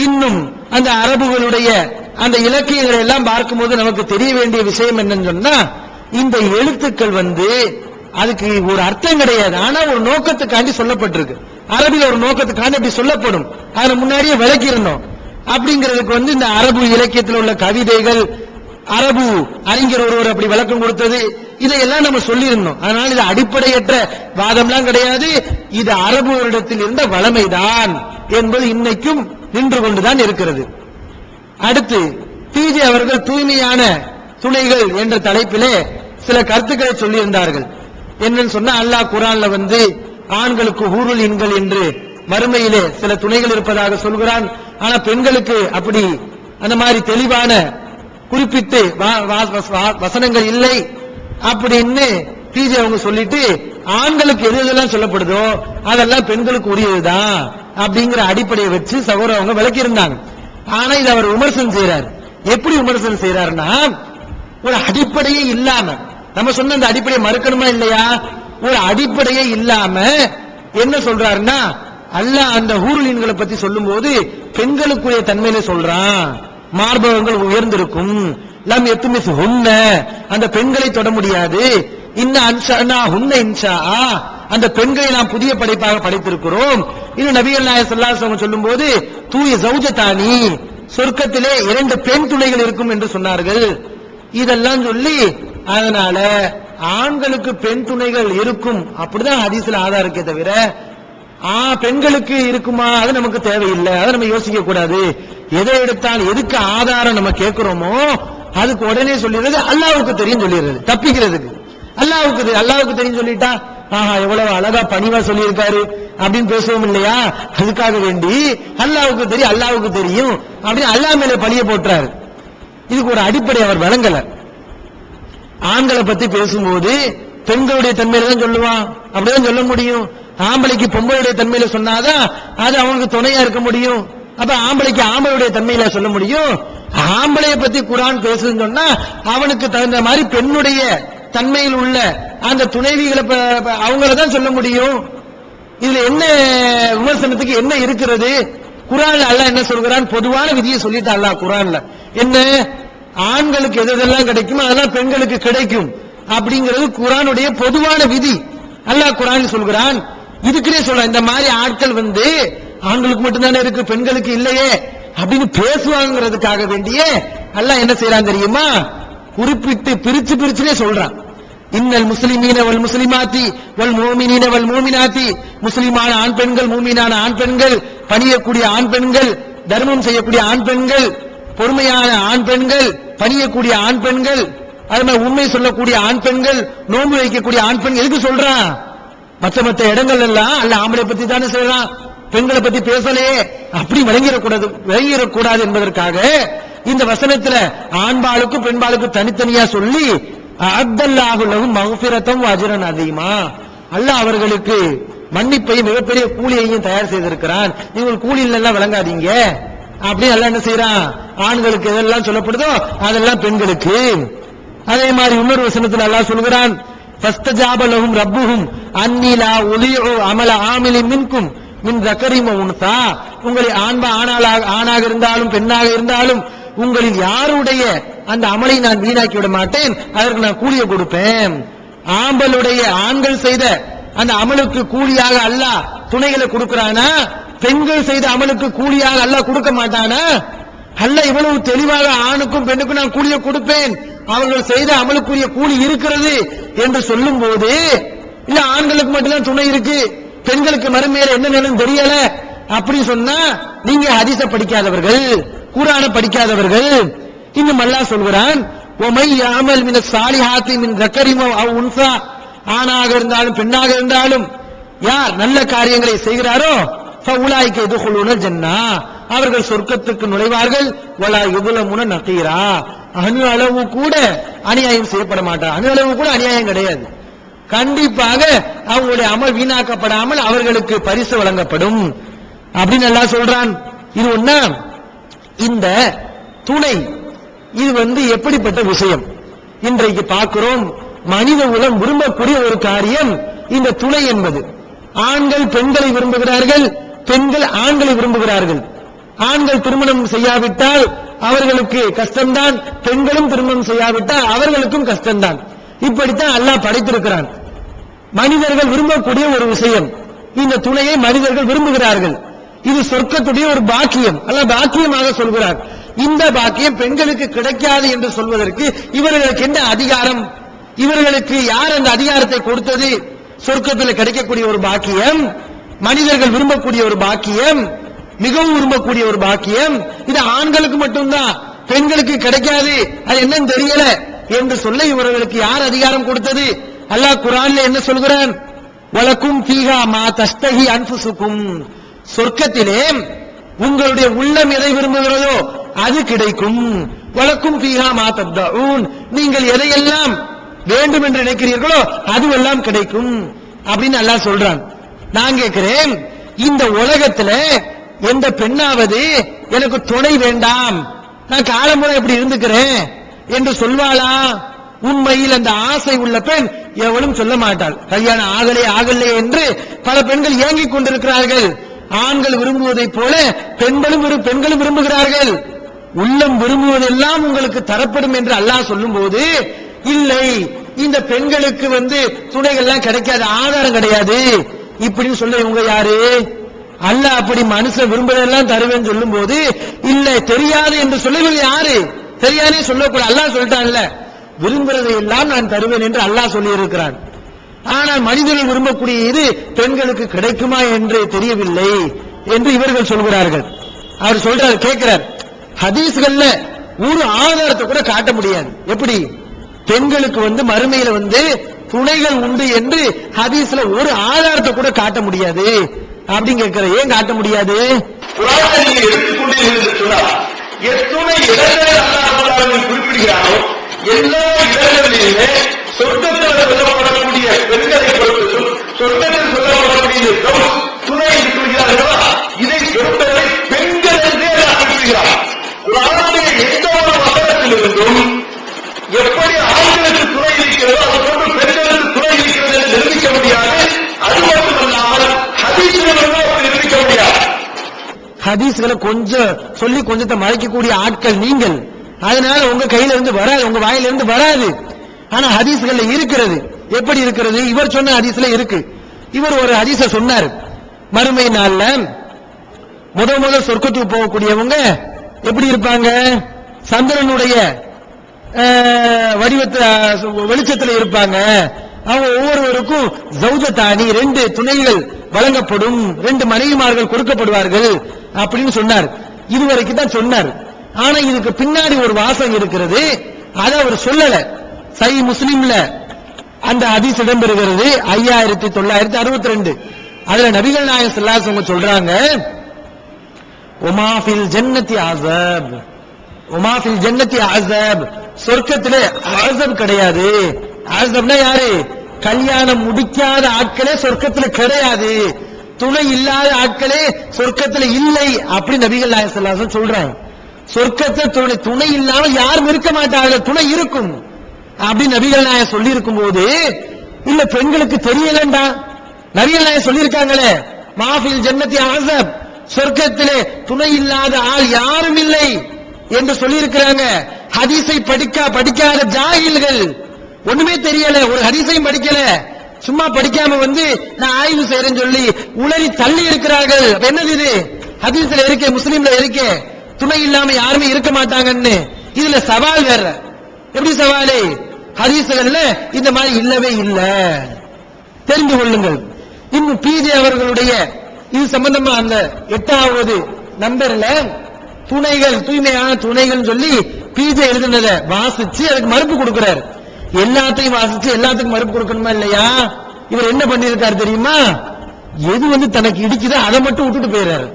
இன்னும் அந்த அரபுகளுடைய அந்த இலக்கியங்களை எல்லாம் பார்க்கும்போது நமக்கு தெரிய வேண்டிய விஷயம் என்னன்னு சொன்னா, இந்த எழுத்துக்கள் அதுக்கு ஒரு அர்த்தம் கிடையாது, ஆனா ஒரு நோக்கத்துக்காண்டி சொல்லப்பட்டிருக்கு. அரபில ஒரு நோக்கத்துக்காண்டி அப்படி சொல்லப்படும், அதை முன்னாடியே விளக்கிடணும். அப்படிங்கிறதுக்கு இந்த அரபு இலக்கியத்தில் உள்ள கவிதைகள், அரபு அறிஞர் ஒருவர் அப்படி விளக்கம் கொடுத்தது, இதையெல்லாம் நம்ம சொல்லியிருந்தோம். அதனால இது அடிப்படையற்ற வாதம்லாம் கிடையாது, இது அரபுகளிடத்தில் இருந்த வளமைதான் என்பது இன்னைக்கும் நின்று கொண்டுதான் இருக்கிறது. அடுத்து பிஜே அவர்கள் தூய்மையான துணைகள் என்ற தலைப்பிலே சில கருத்துக்களை சொல்லியிருந்தார்கள். என்னன்னு சொன்னா, அல்லாஹ் குர்ஆன்ல ஆண்களுக்கு ஹூருல் இன்கள் என்று மறுமையிலே சில துணைகள் இருப்பதாக சொல்கிறான். ஆனா பெண்களுக்கு அப்படி அந்த மாதிரி தெளிவான குறிப்பிட்டு வசனங்கள் இல்லை அப்படின்னு பிஜே அவங்க சொல்லிட்டு, ஆண்களுக்கு எது எதெல்லாம் சொல்லப்படுதோ அதெல்லாம் பெண்களுக்கு உரியதுதான் அப்படிங்கிற அடிப்படையை வச்சு சகோதரர் அவங்க விளக்கி இருந்தாங்க. ஆனா இது அவர் விமர்சனம் செய்யறாரு. எப்படி விமர்சனம் செய்யறாருன்னா, ஒரு அடிப்படையே இல்லாம, நம்ம சொன்ன அந்த அடிப்படையை மறுக்கணுமா இல்லையா, ஒரு அடிப்படையே இல்லாம என்ன சொல்றாருன்னா, அல்லாஹ் அந்த ஹூருலீன்களை பத்தி சொல்லும் போது பெண்களுக்குரிய தன்மையில சொல்றான், மார்பகங்கள் உயர்ந்திருக்கும், லம் எத்துமிஸ் ஹுன்ன, அந்த பெண்களை தொட முடியாது, இன்ன அன்ஷா ஹுன்ன இன்ஷா, அந்த பெண்களை நாம் புதிய படைப்பாக படைத்திருக்கிறோம். இன்னும் நபிகள் நாயகம் ஸல்லல்லாஹு அலைஹி வஸல்லம் சொல்லும் போது தூய ஜௌஜதானி, சொர்க்கத்திலே 2 பெண் துணைகள் இருக்கும் என்று சொன்னார்கள். இதெல்லாம் சொல்லி, அதனால ஆண்களுக்கு பெண் துணைகள் இருக்கும் அப்படிதான் ஹதீஸ்ல ஆதாரம் இருக்கே தவிர பெண்களுக்கு இருக்குமா அது நமக்கு தேவையில்லை, அதை நம்ம யோசிக்க கூடாது. எதை எடுத்தாலும் எதுக்கு ஆதாரம் நம்ம கேட்கிறோமோ அதுக்கு உடனே சொல்லிடுறது அல்லாஹ்வுக்கு தெரியும் சொல்லிடுறது, தப்பிக்கிறதுக்கு. அல்லாஹ்வுக்கு தெரியும் சொல்லிட்டா, எவ்வளவு அழகா பணிவா சொல்லியிருக்காரு அப்படின்னு பேசுவோம் இல்லையா, அதுக்காக வேண்டி அல்லாஹ்வுக்கு தெரியும் அப்படின்னு அல்லாஹ் மேல பழிய போட்டுறாரு. இதுக்கு ஒரு அடிப்படை அவர் வழங்கல. ஆண்களை பத்தி பேசும்போது பெண்களுடைய தன்மையில தான் சொல்லுவான், அப்படிதான் சொல்ல முடியும். ஆம்பளைக்கு பொம்பளுடைய தன்மையில சொன்னாதான் அது அவனுக்கு துணையா இருக்க முடியும். அப்ப ஆம்பளைக்கு ஆம்பளுடைய தன்மையில சொல்ல முடியும். ஆம்பளைய பத்தி குர்ஆன் பேசுன்னு சொன்னா அவனுக்கு தகுந்த மாதிரி பெண்ணுடைய தன்மையில் உள்ள அந்த துணைவிகளை அவங்களதான் சொல்ல முடியும். இதுல என்ன விமர்சனத்துக்கு என்ன இருக்கிறது? குர்ஆன்ல அல்லாஹ் என்ன சொல்கிறான்? பொதுவான விதியை சொல்லிட்டு அல்லாஹ் குர்ஆன்ல என்ன, ஆண்களுக்கு எதெல்லாம் கிடைக்குமோ அதெல்லாம் பெண்களுக்கு கிடைக்கும் அப்படிங்கிறது குர்ஆனுடைய பொதுவான விதி. அல்லாஹ் குர்ஆன்ல சொல்கிறான். இதுக்குனே சொல்றான், இந்த மாதிரி ஆட்கள் ஆண்களுக்கு மட்டும்தானே இருக்கு, பெண்களுக்கு இல்லையே அப்படின்னு பேசுவாங்கிறதுக்காக வேண்டியே அல்லாஹ் என்ன செய்யறான் தெரியுமா? குறிப்பிட்டு பிரிச்சுனே சொல்றான். இன்னல் முஸ்லிமீன வல் முஸ்லிமாத்தி வல் முஃமினீன வல் முஃமினாத்தி, முஸ்லிமான ஆண் பெண்கள், மூமினான ஆண் பெண்கள், பணியக்கூடிய ஆண் பெண்கள், தர்மம் செய்யக்கூடிய ஆண் பெண்கள், பொறுமையான ஆண் பெண்கள், பணியக்கூடிய ஆண் பெண்கள், அது மாதிரி உண்மை சொல்லக்கூடிய ஆண் பெண்கள், நோன்பு வைக்கக்கூடிய ஆண் பெண்கள், எதுக்கு சொல்றான்? மற்ற இடங்கள் எல்லாம் அல்ல ஆம்பளை பத்தி தானே சொல்றான், பெண்களை பத்தி பேசலையே, அப்படி விளங்கிடக்கூடாது என்பதற்காக இந்த வசனத்துல ஆண்பாளுக்கும் பெண்பாளுக்கும் தனித்தனியா சொல்லி அத்தல்லாஹு லஹும் மக்ஃபிரத்தம் வ அஜ்ரன் அதீமா, அல்லாஹ் அவர்களுக்கு மன்னிப்பையும் மிகப்பெரிய கூலியையும் தயார் செய்திருக்கிறான். நீங்கள் கூலியில எல்லாம் விளங்காதீங்க அப்படி அல்லாஹ் என்ன செய்யறான்? ஆண்களுக்கு எதெல்லாம் சொல்லப்படுதோ அதெல்லாம் பெண்களுக்கு. அதே மாதிரி இன்னொரு வசனத்தில் அல்லாஹ் சொல்கிறான், ஃபஸ்தஜாப லஹும் ரப்புஹும் அன்னி லா உலிஉ அமல ஆமிலின் மின்கும் மின் ذكرٍ وأنثى, உங்களை ஆணாக இருந்தாலும் பெண்ணாக இருந்தாலும் உங்களில் யாருடைய அந்த அமலை நான் வீணாக்கி விட மாட்டேன், அதற்கு நான் கூலியை கொடுப்பேன். ஆண்கள் செய்த அந்த அமலுக்கு கூலியாக அல்லாஹ் துணைகளை கொடுக்கிறானா? பெண்கள் செய்த அமலுக்கு கூலியாக அல்லாஹ் கொடுக்க மாட்டானா? அல்லாஹ் இவ்வளவு தெளிவாக ஆணுக்கும் பெண்ணுக்கும் நான் கூலியை கொடுப்பேன், அவர்கள் செய்த அமலுக்குரிய கூலி இருக்கிறது என்று சொல்லும் போது, இல்ல ஆண்களுக்கு மட்டும்தான் துணை இருக்கு, பெண்களுக்கு மறுமையில என்ன நிலம் தெரியல அப்படி சொன்னா நீங்க ஹதீஸ படிக்காதவர்கள், குர்ஆன படிக்காதவர்கள். இன்னும் அல்லாஹ் சொல்கிறான், وَمَن يَعْمَلْ مِنَ الصَّالِحَاتِ مِنْ ذَكَرٍ أَوْ أُنثَى, ஆணாக இருந்தாலும் பெண்ணாக இருந்தாலும் யார் நல்ல காரியங்களை செய்கிறாரோ فَأُولَٰئِكَ يَدْخُلُونَ الْجَنَّةَ, அவர்கள் சொர்க்கத்துக்கு நுழைவார்கள். وَلَا يُظْلَمُونَ نَقِيرًا, அணு அளவு கூட அநியாயம் செய்யப்பட மாட்டார். அணு அளவு கூட அநியாயம் கிடையாது. கண்டிப்பாக அவங்களுடைய அமல் வீணாக்கப்படாமல் அவர்களுக்கு பரிசு வழங்கப்படும் அப்படின்னு எல்லாம் சொல்றான். இது ஒண்ணா? இந்த துணை இது எப்படிப்பட்ட விஷயம் இன்றைக்கு பார்க்கிறோம். மனித உலகம் விரும்பக்கூடிய ஒரு காரியம் இந்த துணை என்பது. ஆண்கள் பெண்களை விரும்புகிறார்கள், பெண்கள் ஆண்களை விரும்புகிறார்கள். ஆண்கள் திருமணம் செய்யாவிட்டால் அவர்களுக்கு கஷ்டம்தான், பெண்களும் திருமணம் செய்யாவிட்டால் அவர்களுக்கும் கஷ்டம்தான். இப்படித்தான் அல்லாஹ் படைத்திருக்கிறான். மனிதர்கள் விரும்பக்கூடிய ஒரு விஷயம், இந்த துணையை மனிதர்கள் விரும்புகிறார்கள். இது சொர்க்கத்துடைய ஒரு பாக்கியம், அல்லாஹ் பாக்கியமாக சொல்கிறார். இந்த பாக்கியம் பெண்களுக்கு கிடைக்காது என்று சொல்வதற்கு இவர்களுக்கு என்ன அதிகாரம்? இவர்களுக்கு யார் அந்த அதிகாரத்தை கொடுத்தது? சொர்க்கத்தில் கிடைக்கக்கூடிய ஒரு பாக்கியம், மனிதர்கள் விரும்பக்கூடிய ஒரு பாக்கியம், மிகவும் விரும்பக்கூடிய ஒரு பாக்கியம். இது ஆண்களுக்கு மட்டும்தான், பெண்களுக்கு கிடைக்காது, அது என்னன்னு தெரியல என்று சொல்ல இவர்களுக்கு யார் அதிகாரம் கொடுத்தது? அல்லாஹ் குர்ஆன்ல என்ன சொல்கிறான்? வலக்கும் ஃபீஹா மா தஸ்தஹி அன்ஃபுசுக்கும், சொர்க்கத்திலே உங்களுடைய உள்ளம் எதை விரும்புகிறதோ அது கிடைக்கும். வலக்கும் ஃபீஹா மா தத்தஊன், நீங்கள் எதையெல்லாம் வேண்டும் என்று நினைக்கிறீர்களோ அதுவெல்லாம் கிடைக்கும் அப்படின்னு அல்லாஹ் சொல்றான். நான் கேட்கிறேன், இந்த உலகத்துல எந்த பெண்ணாவது எனக்கு துணை வேண்டாம், நான் காலமுறை இப்படி இருந்துக்கிறேன் என்று சொல்வாளா? உண்மையில் அந்த ஆசை உள்ள பெண் எவளும் சொல்ல மாட்டாள். கல்யாணம் ஆகலே என்று பல பெண்கள் ஏங்கிக் கொண்டிருக்கிறார்கள். ஆண்கள் விரும்புவதைப் போல பெண்களும் விரும்புகிறார்கள். உள்ளம் விரும்புவதெல்லாம் உங்களுக்கு தரப்படும் என்று அல்லாஹ் சொல்லும் போது, இல்லை இந்த பெண்களுக்கு துணைகள்லாம் கிடைக்காது, ஆதாரம் கிடையாது இப்படின்னு சொல்ல இவங்க யாரு? அல்லாஹ் அப்படி மனுஷன் விரும்புவதெல்லாம் தருவேன்னு சொல்லும் போது, இல்ல தெரியாது என்று சொல்லுவது யாரு? தெரியாதே சொல்லக்கூடாது. அல்லாஹ் சொல்லிட்டான்ல, விரும்புறதை எல்லாம் நான் தருவேன் என்று அல்லாஹ் சொல்லி இருக்கிறான். ஆனால் மனிதர்கள் விரும்பக்கூடிய இது பெண்களுக்கு கிடைக்குமா என்று தெரியவில்லை என்று இவர்கள் சொல்கிறார்கள். அவர் சொல்றாரு, கேட்கிறார், ஹதீஸ்கள்ல ஒரு ஆதாரத்தை கூட காட்ட முடியாது. எப்படி பெண்களுக்கு மறுமையில துணைகள் உண்டு என்று ஹதீஸ்ல ஒரு ஆதாரத்தை கூட காட்ட முடியாது அப்படின்னு கேட்கிற. ஏன் காட்ட முடியாது? குர்ஆனை நீங்க எடுத்துக்கொண்டீர்கள் சொன்னால் எத்தனை இடங்களில் அல்லாஹ் குறிப்பிடுகிறாரோ எல்லா இடங்களிலுமே சொர்க்கத்தில் சொல்லப்படக்கூடிய பெண்களை பொறுத்ததும் சொர்க்கத்தில் சொல்லப்படக்கூடிய துணை இருக்கிறார்களா, இதை பொறுத்தவரை பெண்கள் என்றே அல்லாஹ் குறிப்பிடுகிறார். குர்ஆனுடைய எந்த ஒரு வசனத்திலிருந்தும் எப்படி ஆண்களுக்கு துணை இருக்கிறதோ அது போன்று பெண்களுக்கு துணை இருக்கிறது என்று நிரூபிக்க முடியாது. அது மட்டுமல்லாமல் ஹதீஸ்களை நிரூபிக்க முடியாது. ஹதீஸ்களை கொஞ்சம் சொல்லி கொஞ்சத்தை மறைக்கக்கூடிய ஆட்கள் நீங்கள், அதனால உங்க கையில இருந்து வராது, உங்க வாயில இருந்து வராது. ஆனா ஹதீஸ்கள்ல இருக்கிறது. எப்படி இருக்கிறது? இவர் சொன்ன ஹதீஸ்ல இருக்கு. இவர் ஒரு ஹதீஸ சொன்னார், மறுமை நாள்ல முதல் சொர்க்கத்துக்கு போகக்கூடியவங்க எப்படி இருப்பாங்க? சந்திரனுடைய வெளிச்சத்தில் இருப்பாங்க. அவங்க ஒவ்வொருவருக்கும் ஜௌஜதானி, 2 துணைகள் வழங்கப்படும், 2 மனைவிமார்கள் கொடுக்கப்படுவார்கள் அப்படின்னு சொன்னார். இதுவரைக்கும் தான் சொன்னார். ஆனா இதுக்கு பின்னாடி ஒரு வாசம் இருக்கிறது, அதை அவர் சொல்லல. சஹீஹ் முஸ்லிம்ல அந்த ஹதீஸ் இடம்பெறுகிறது 5962. அதுல நபிகள் நாயகம் ஸல்லல்லாஹு அலைஹி வஸல்லம் சொல்றாங்க, உமா ஃபில் ஜன்னதி அஸாப், உமா ஃபில் ஜன்னதி அஸாப், சொர்க்கத்திலே அஸாப் கிடையாது. அஸாப்னா யாரு? கல்யாணம் முடிக்காத ஆட்களே சொர்க்கத்தில் கிடையாது, துணை இல்லாத ஆட்களே சொர்க்கத்தில் இல்லை. அப்படி நபிகள் நாயகம் ஸல்லல்லாஹு அலைஹி வஸல்லம் சொல்றாங்க. சொர்க்கத்தில் துணை இல்லாமல் யாரும் இருக்க மாட்டார்கள், துணை இருக்கும் அப்படி நபிகள் நாயகம் சொல்லி இருக்கும் போது, இல்ல பெண்களுக்கு தெரியலண்டா, நபிகள் நாயகம் சொல்லி இருக்காங்களே மாஃபில் ஜன்னதி அஸாப், சொர்க்கத்திலே துணை இல்லாத ஆள் யாரும் இல்லை என்று சொல்லி இருக்கிறாங்க. ஹதீஸை படிக்காத ஜாஹில்கள், ஒண்ணுமே தெரியல, ஒரு ஹதீஸையும் படிக்கல, சும்மா படிக்காம நான் ஆய்வு செய்யறேன்னு சொல்லி உளறி தள்ளி இருக்கிறார்கள். என்னது இது? ஹதீஸ்ல இருக்கே, முஸ்லிம்ல இருக்கே, துணை இல்லாம யாருமே இருக்க மாட்டாங்கன்னு. இதுல சவால் வேற. எப்படி சவாலே? ஹதீஸ்கள்ல இந்த மாதிரி இல்லவே இல்ல, தெரிந்து கொள்ளுங்கள். இன்னும் பிஜே அவர்களுடைய இது சம்பந்தமா அந்த 8வது நம்பர்ல துணைகள், தூய்மையான துணைகள் சொல்லி பிஜே எழுதுனதை வாசிச்சு அதுக்கு மறுப்பு கொடுக்கிறார். எல்லாத்தையும் வாசிச்சு எல்லாத்துக்கும் மறுப்பு கொடுக்கணுமா இல்லையா? இவர் என்ன பண்ணிருக்காரு தெரியுமா? எது தனக்கு இடிக்குதோ அதை மட்டும் விட்டுட்டு போயிறாரு.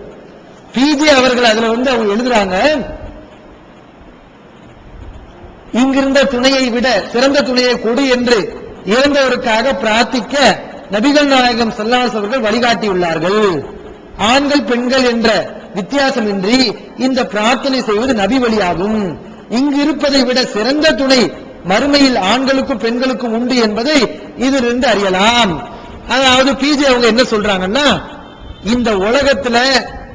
பிஜே அவர்கள் அதுல அவங்க எழுதுறாங்க, இங்கிருந்த துணையை விட சிறந்த துணையை கொடு என்று இறந்தவருக்காக பிரார்த்திக்க நபிகள் நாயகம் ஸல்லல்லாஹு அலைஹி வஸல்லம் வழிகாட்டியுள்ளார்கள். ஆண்கள் பெண்கள் என்ற வித்தியாசமின்றி இந்த பிரார்த்தனை செய்வது நபி வழியாகும். இங்கு இருப்பதை விட சிறந்த துணை மறுமையில் ஆண்களுக்கும் பெண்களுக்கும் உண்டு என்பதை இதிலிருந்து அறியலாம். அதாவது பிஜே அவங்க என்ன சொல்றாங்கன்னா, இந்த உலகத்துல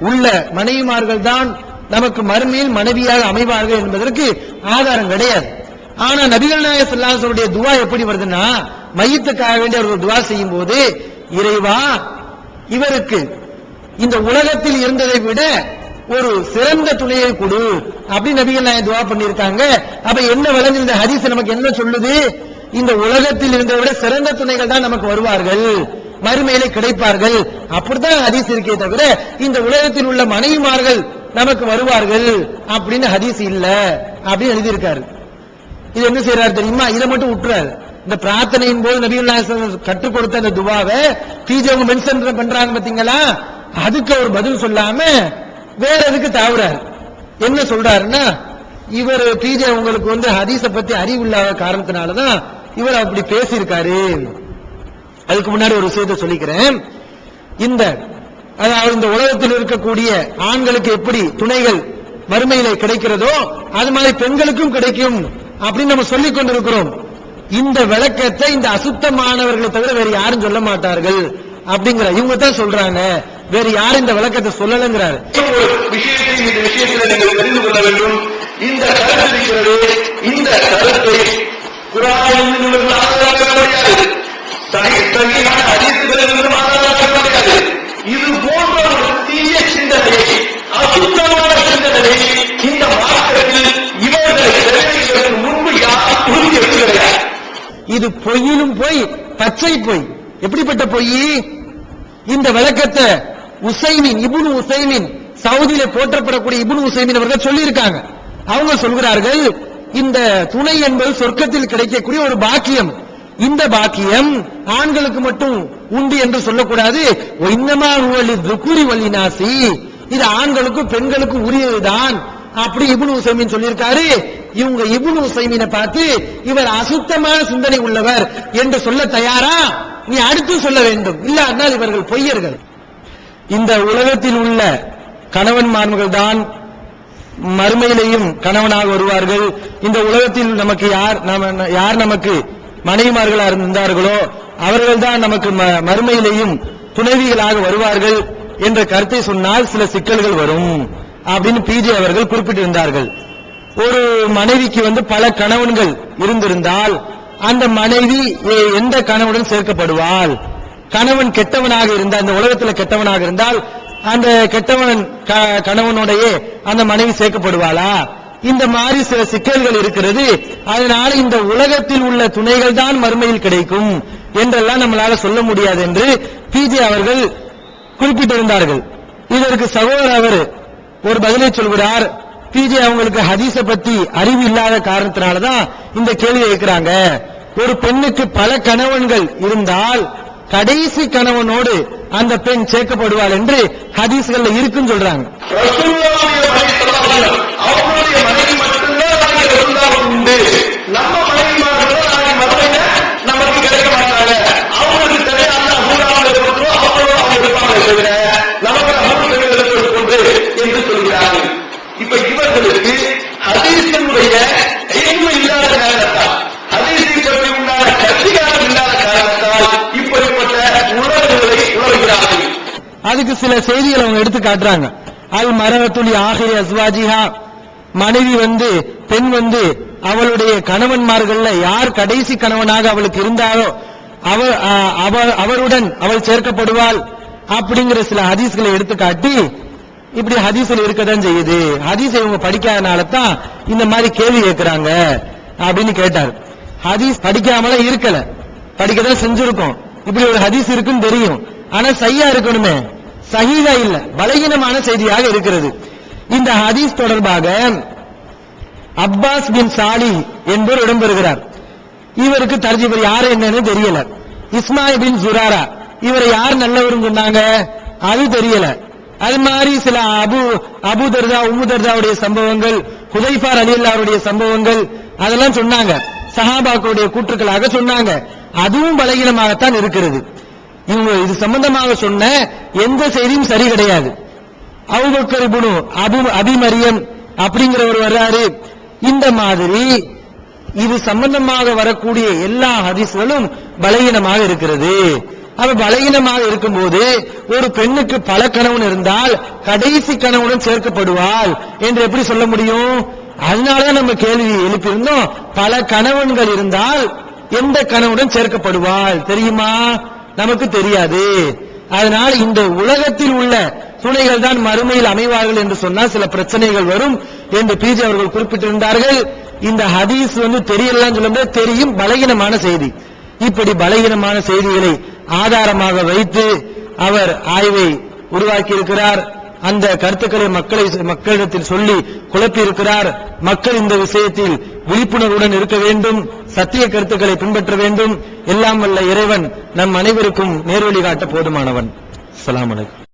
உள்ள மனைவிமார்கள் தான் நமக்கு மறுமையில் மனைவியாக அமைவார்கள் என்பதற்கு ஆதாரம் கிடையாது. ஆனா நபிகள் நாயகம் ஸல்லல்லாஹு அலைஹி வஸல்லம் துஆ எப்படி வருதுன்னா, மையத்துக்காக வேண்டி அவர்கள் துஆ செய்யும் போது, இறைவா இவருக்கு இந்த உலகத்தில் இருந்ததை விட ஒரு சிறந்த துணையை கொடு அப்படி நபிகள் நாயகம் துஆ பண்ணிருக்காங்க. அப்ப என்ன விளங்குது இந்த ஹதீஸ் நமக்கு என்ன சொல்லுது? இந்த உலகத்தில் இருந்ததை விட சிறந்த துணைகள் தான் நமக்கு வருவார்கள், மறுமையிலே கிடைப்பார்கள். அப்படித்தான் ஹதீஸ் இருக்கே தவிர இந்த உலகத்தில் உள்ள மனைவிமார்கள் நமக்கு வருவார்கள் அப்படின்னு ஹதீஸ் இல்ல அப்படின்னு எழுதியிருக்காரு. இது என்ன செய்யறாரு தெரியுமா? இதை மட்டும் விட்டுறாரு. இந்த பிரார்த்தனையின் போது நபிகள் நாயகம் கற்றுக் கொடுத்த அந்த துவாவை பிஜே அவங்க மென்ஷன் பண்றாங்க பாத்தீங்களா, அதுக்கு அவர் பதில் சொல்லாம வேற எதுக்கு தாவுறாரு. என்ன சொல்றாருன்னா, இவர் பிஜே உங்களுக்கு ஹதீஸ பத்தி அறிவு இல்லாத காரணத்தினாலதான் இவர் அப்படி பேசியிருக்காரு. அதுக்கு முன்னாடி ஒரு விஷயத்தை சொல்லிக்கிறேன். அதாவது இந்த உலகத்தில் இருக்கக்கூடிய ஆண்களுக்கு எப்படி துணைகள் மறுமையிலே கிடைக்கிறதோ அது மாதிரி பெண்களுக்கும் கிடைக்கும் அப்படின்னு நம்ம சொல்லிக் கொண்டிருக்கிறோம். இந்த விளக்கத்தை இந்த அசுத்தமானவர்களை தவிர வேற யாரும் சொல்ல மாட்டார்கள் அப்படிங்கிற இவங்க தான் சொல்றாங்க, வேற யாரும் இந்த விளக்கத்தை சொல்லலங்கிறாரு. இந்த விஷயத்தில் நீங்கள் தெரிந்து கொள்ள வேண்டும். இந்த கருத்து இருக்கிறது, இந்த கருத்தை குர்ஆனில் ஆதாரமாக கிடையாது, சஹீஹான ஹதீஸ்களிலும் ஆதாரமாக கிடையாது. இது போன்ற ஒரு தீய சிந்தனையை, அசுத்தமான சிந்தனையை இந்த மார்க்கத்தில் இவர்களை தெரிவிப்பதற்கு முன்பு யாரும் புரிந்து எடுக்கிறார். இது பொய்யிலும் பொய், பச்சை பொய். எப்படிப்பட்ட பொய்? இந்த விளக்கத்தை இப்னு உசைமின் சவுதியில போற்றப்படக்கூடிய இப்னு உசைமின் அவர்கள் சொல்லி இருக்காங்க. அவங்க சொல்கிறார்கள், இந்த துணை என்பது சொர்க்கத்தில் கிடைக்கக்கூடிய ஒரு பாக்கியம். இந்த பாக்கியம் ஆண்களுக்கு மட்டும் உண்டு என்று சொல்லக்கூடாது. இன்னமா ஹுவ லிதுக்குரி வல்லினாசி, இது ஆண்களுக்கும் பெண்களுக்கும் உரியதுதான் அப்படி இப்னு உசைமின் சொல்லியிருக்காரு. இவங்க இப்னு உசைமினை பார்த்து இவர் அசுத்தமான சிந்தனை உள்ளவர் என்று சொல்ல தயாரா? நீ அடுத்து சொல்ல வேண்டும், இல்ல அதனால் இவர்கள் பொய்யர்கள். இந்த உலகத்தில் உள்ள கணவன்மார்கள் தான் மறுமையிலேயும் கணவனாக வருவார்கள். இந்த உலகத்தில் நமக்கு யார் நமக்கு மனைவிமார்களா இருந்தார்களோ அவர்கள் தான் நமக்கு மறுமையிலேயும் துணைவிகளாக வருவார்கள் என்ற கருத்தை சொன்னால் சில சிக்கல்கள் வரும் அப்படின்னு பிஜே அவர்கள் குறிப்பிட்டிருந்தார்கள். ஒரு மனைவிக்கு பல கணவன்கள் இருந்திருந்தால் அந்த மனைவி எந்த கணவனுடன் சேர்க்கப்படுவாள்? கணவன் கெட்டவனாக இருந்தால், இந்த உலகத்தில் கெட்டவனாக இருந்தால் அந்த கெட்டவன் கணவனுடைய அந்த மனைவி சேர்க்கப்படுவாளா? இந்த மாதிரி சில சிக்கல்கள் இருக்கிறது. அதனால இந்த உலகத்தில் உள்ள துணைகள் தான் மறுமையில் கிடைக்கும் என்றெல்லாம் நம்மளால சொல்ல முடியாது என்று பிஜே அவர்கள் குறிப்பிட்டிருந்தார்கள். இதற்கு சகோதரர் அவர் ஒரு பதிலை சொல்கிறார். பிஜே அவங்களுக்கு ஹதீஸ பத்தி அறிவு இல்லாத காரணத்தினாலதான் இந்த கேள்வி கேட்கிறாங்க. ஒரு பெண்ணுக்கு பல கணவன்கள் இருந்தால் கடைசி கணவனோடு அந்த பெண் சேர்க்கப்படுவாள் என்று ஹதீஸ்கள்ல இருக்குன்னு சொல்றாங்க. அவங்களுடைய மனைவி மட்டும்தான் உண்டு. நம்ம மனைவிமார்கள் நமக்கு கிடைக்க மாட்டாங்க. அவங்களுக்கு தெரியாத அவங்க இருப்பாங்க தவிர நமக்கு கொண்டு என்று சொல்கிறார்கள். இப்ப இவர்களுக்கு ஹதீஸினுடைய எய்மை இல்லாத காரணத்தால், ஹதீஸை பற்றி உண்டான கட்சிகாரம் இல்லாத காரணத்தால் இப்படிப்பட்ட உணர்வுகளை உணர்கிறார்கள். அதுக்கு சில செய்திகள் அவங்க எடுத்து காட்டுறாங்க. அல் மரத்துலி ஆகிரி அஸ்வாஜிஹா, மனைவி பெண் அவளுடைய கணவன்மார்கள்ல யார் கடைசி கணவனாக அவளுக்கு இருந்தாலோ அவருடன் அவள் சேர்க்கப்படுவாள் அப்படிங்கிற சில ஹதீஸ்களை எடுத்து காட்டி, இப்படி ஹதீஸ்ல இருக்கதான் செய்யுது, ஹதீஸை இவங்க படிக்காதனால தான் இந்த மாதிரி கேள்வி கேட்கிறாங்க அப்படின்னு கேட்டார். ஹதீஸ் படிக்காமல இருக்கல, படிக்கதான் செஞ்சிருக்கோம். இப்படி ஒரு ஹதீஸ் இருக்குன்னு தெரியும், ஆனா சையா இருக்கணுமே, சஹீஹா இல்ல, பலகீனமான செய்தியாக இருக்கிறது. இந்த ஹதீஸ் தொடர்பாக அப்பாஸ் பின் சாலி என்பவர் இடம்பெறுகிறார். இவருக்கு தர்ஜீம் யாரு என்னன்னு தெரியல. இஸ்மாயில் பின் ஜுராரா, இவரை யார் நல்லவரும் சொன்னாங்க அது தெரியல. அது மாதிரி சில அபு தர்தா உம்மு தர்தாவுடைய சம்பவங்கள், ஹுதைஃபா ரலியல்லாஹுடைய சம்பவங்கள் அதெல்லாம் சொன்னாங்க, சஹாபாக்களுடைய கூற்றுக்களாக சொன்னாங்க. அதுவும் பலகீனமாகத்தான் இருக்கிறது. இவங்க இது சம்பந்தமாக சொன்ன எந்த செய்தியும் சரி கிடையாது. அபூபக்கர் இப்னு அபி மரியம் அப்படிங்கிறவர் வர்றாரு. இந்த மாதிரி இது சம்பந்தமாக வரக்கூடிய எல்லா ஹதீஸ்களும் பலகீனமாக இருக்கிறது. அவ பலகீனமாக இருக்கும்போது ஒரு பெண்ணுக்கு பல கணவன் இருந்தால் கடைசி கணவனுடன் சேர்க்கப்படுவாள் என்று எப்படி சொல்ல முடியும்? அதனாலதான் நம்ம கேள்வி எழுப்பியிருந்தோம், பல கணவன்கள் இருந்தால் எந்த கணவனுடன் சேர்க்கப்படுவாள் தெரியுமா? நமக்கு தெரியாது. அதனால் இந்த உலகத்தில் உள்ள துணைகள் தான் மறுமையில் அமைவார்கள் என்று சொன்னால் சில பிரச்சனைகள் வரும் என்று பிஜே அவர்கள் குறிப்பிட்டிருந்தார்கள். இந்த ஹதீஸ் தெரியலன்னு சொல்ல தெரியும், பலகீனமான செய்தி. இப்படி பலகீனமான செய்திகளை ஆதாரமாக வைத்து அவர் ஆய்வை உருவாக்கி இருக்கிறார். அந்த கருத்துக்களை மக்களிடத்தில் சொல்லி குழப்பி இருக்கிறார். மக்கள் இந்த விஷயத்தில் விழிப்புணர்வுடன் இருக்க வேண்டும், சத்திய கருத்துக்களை பின்பற்ற வேண்டும். எல்லாம் வல்ல இறைவன் நம் அனைவருக்கும் நேர்வழி காட்ட போதுமானவன். அஸ்ஸலாமு அலைக்கும்.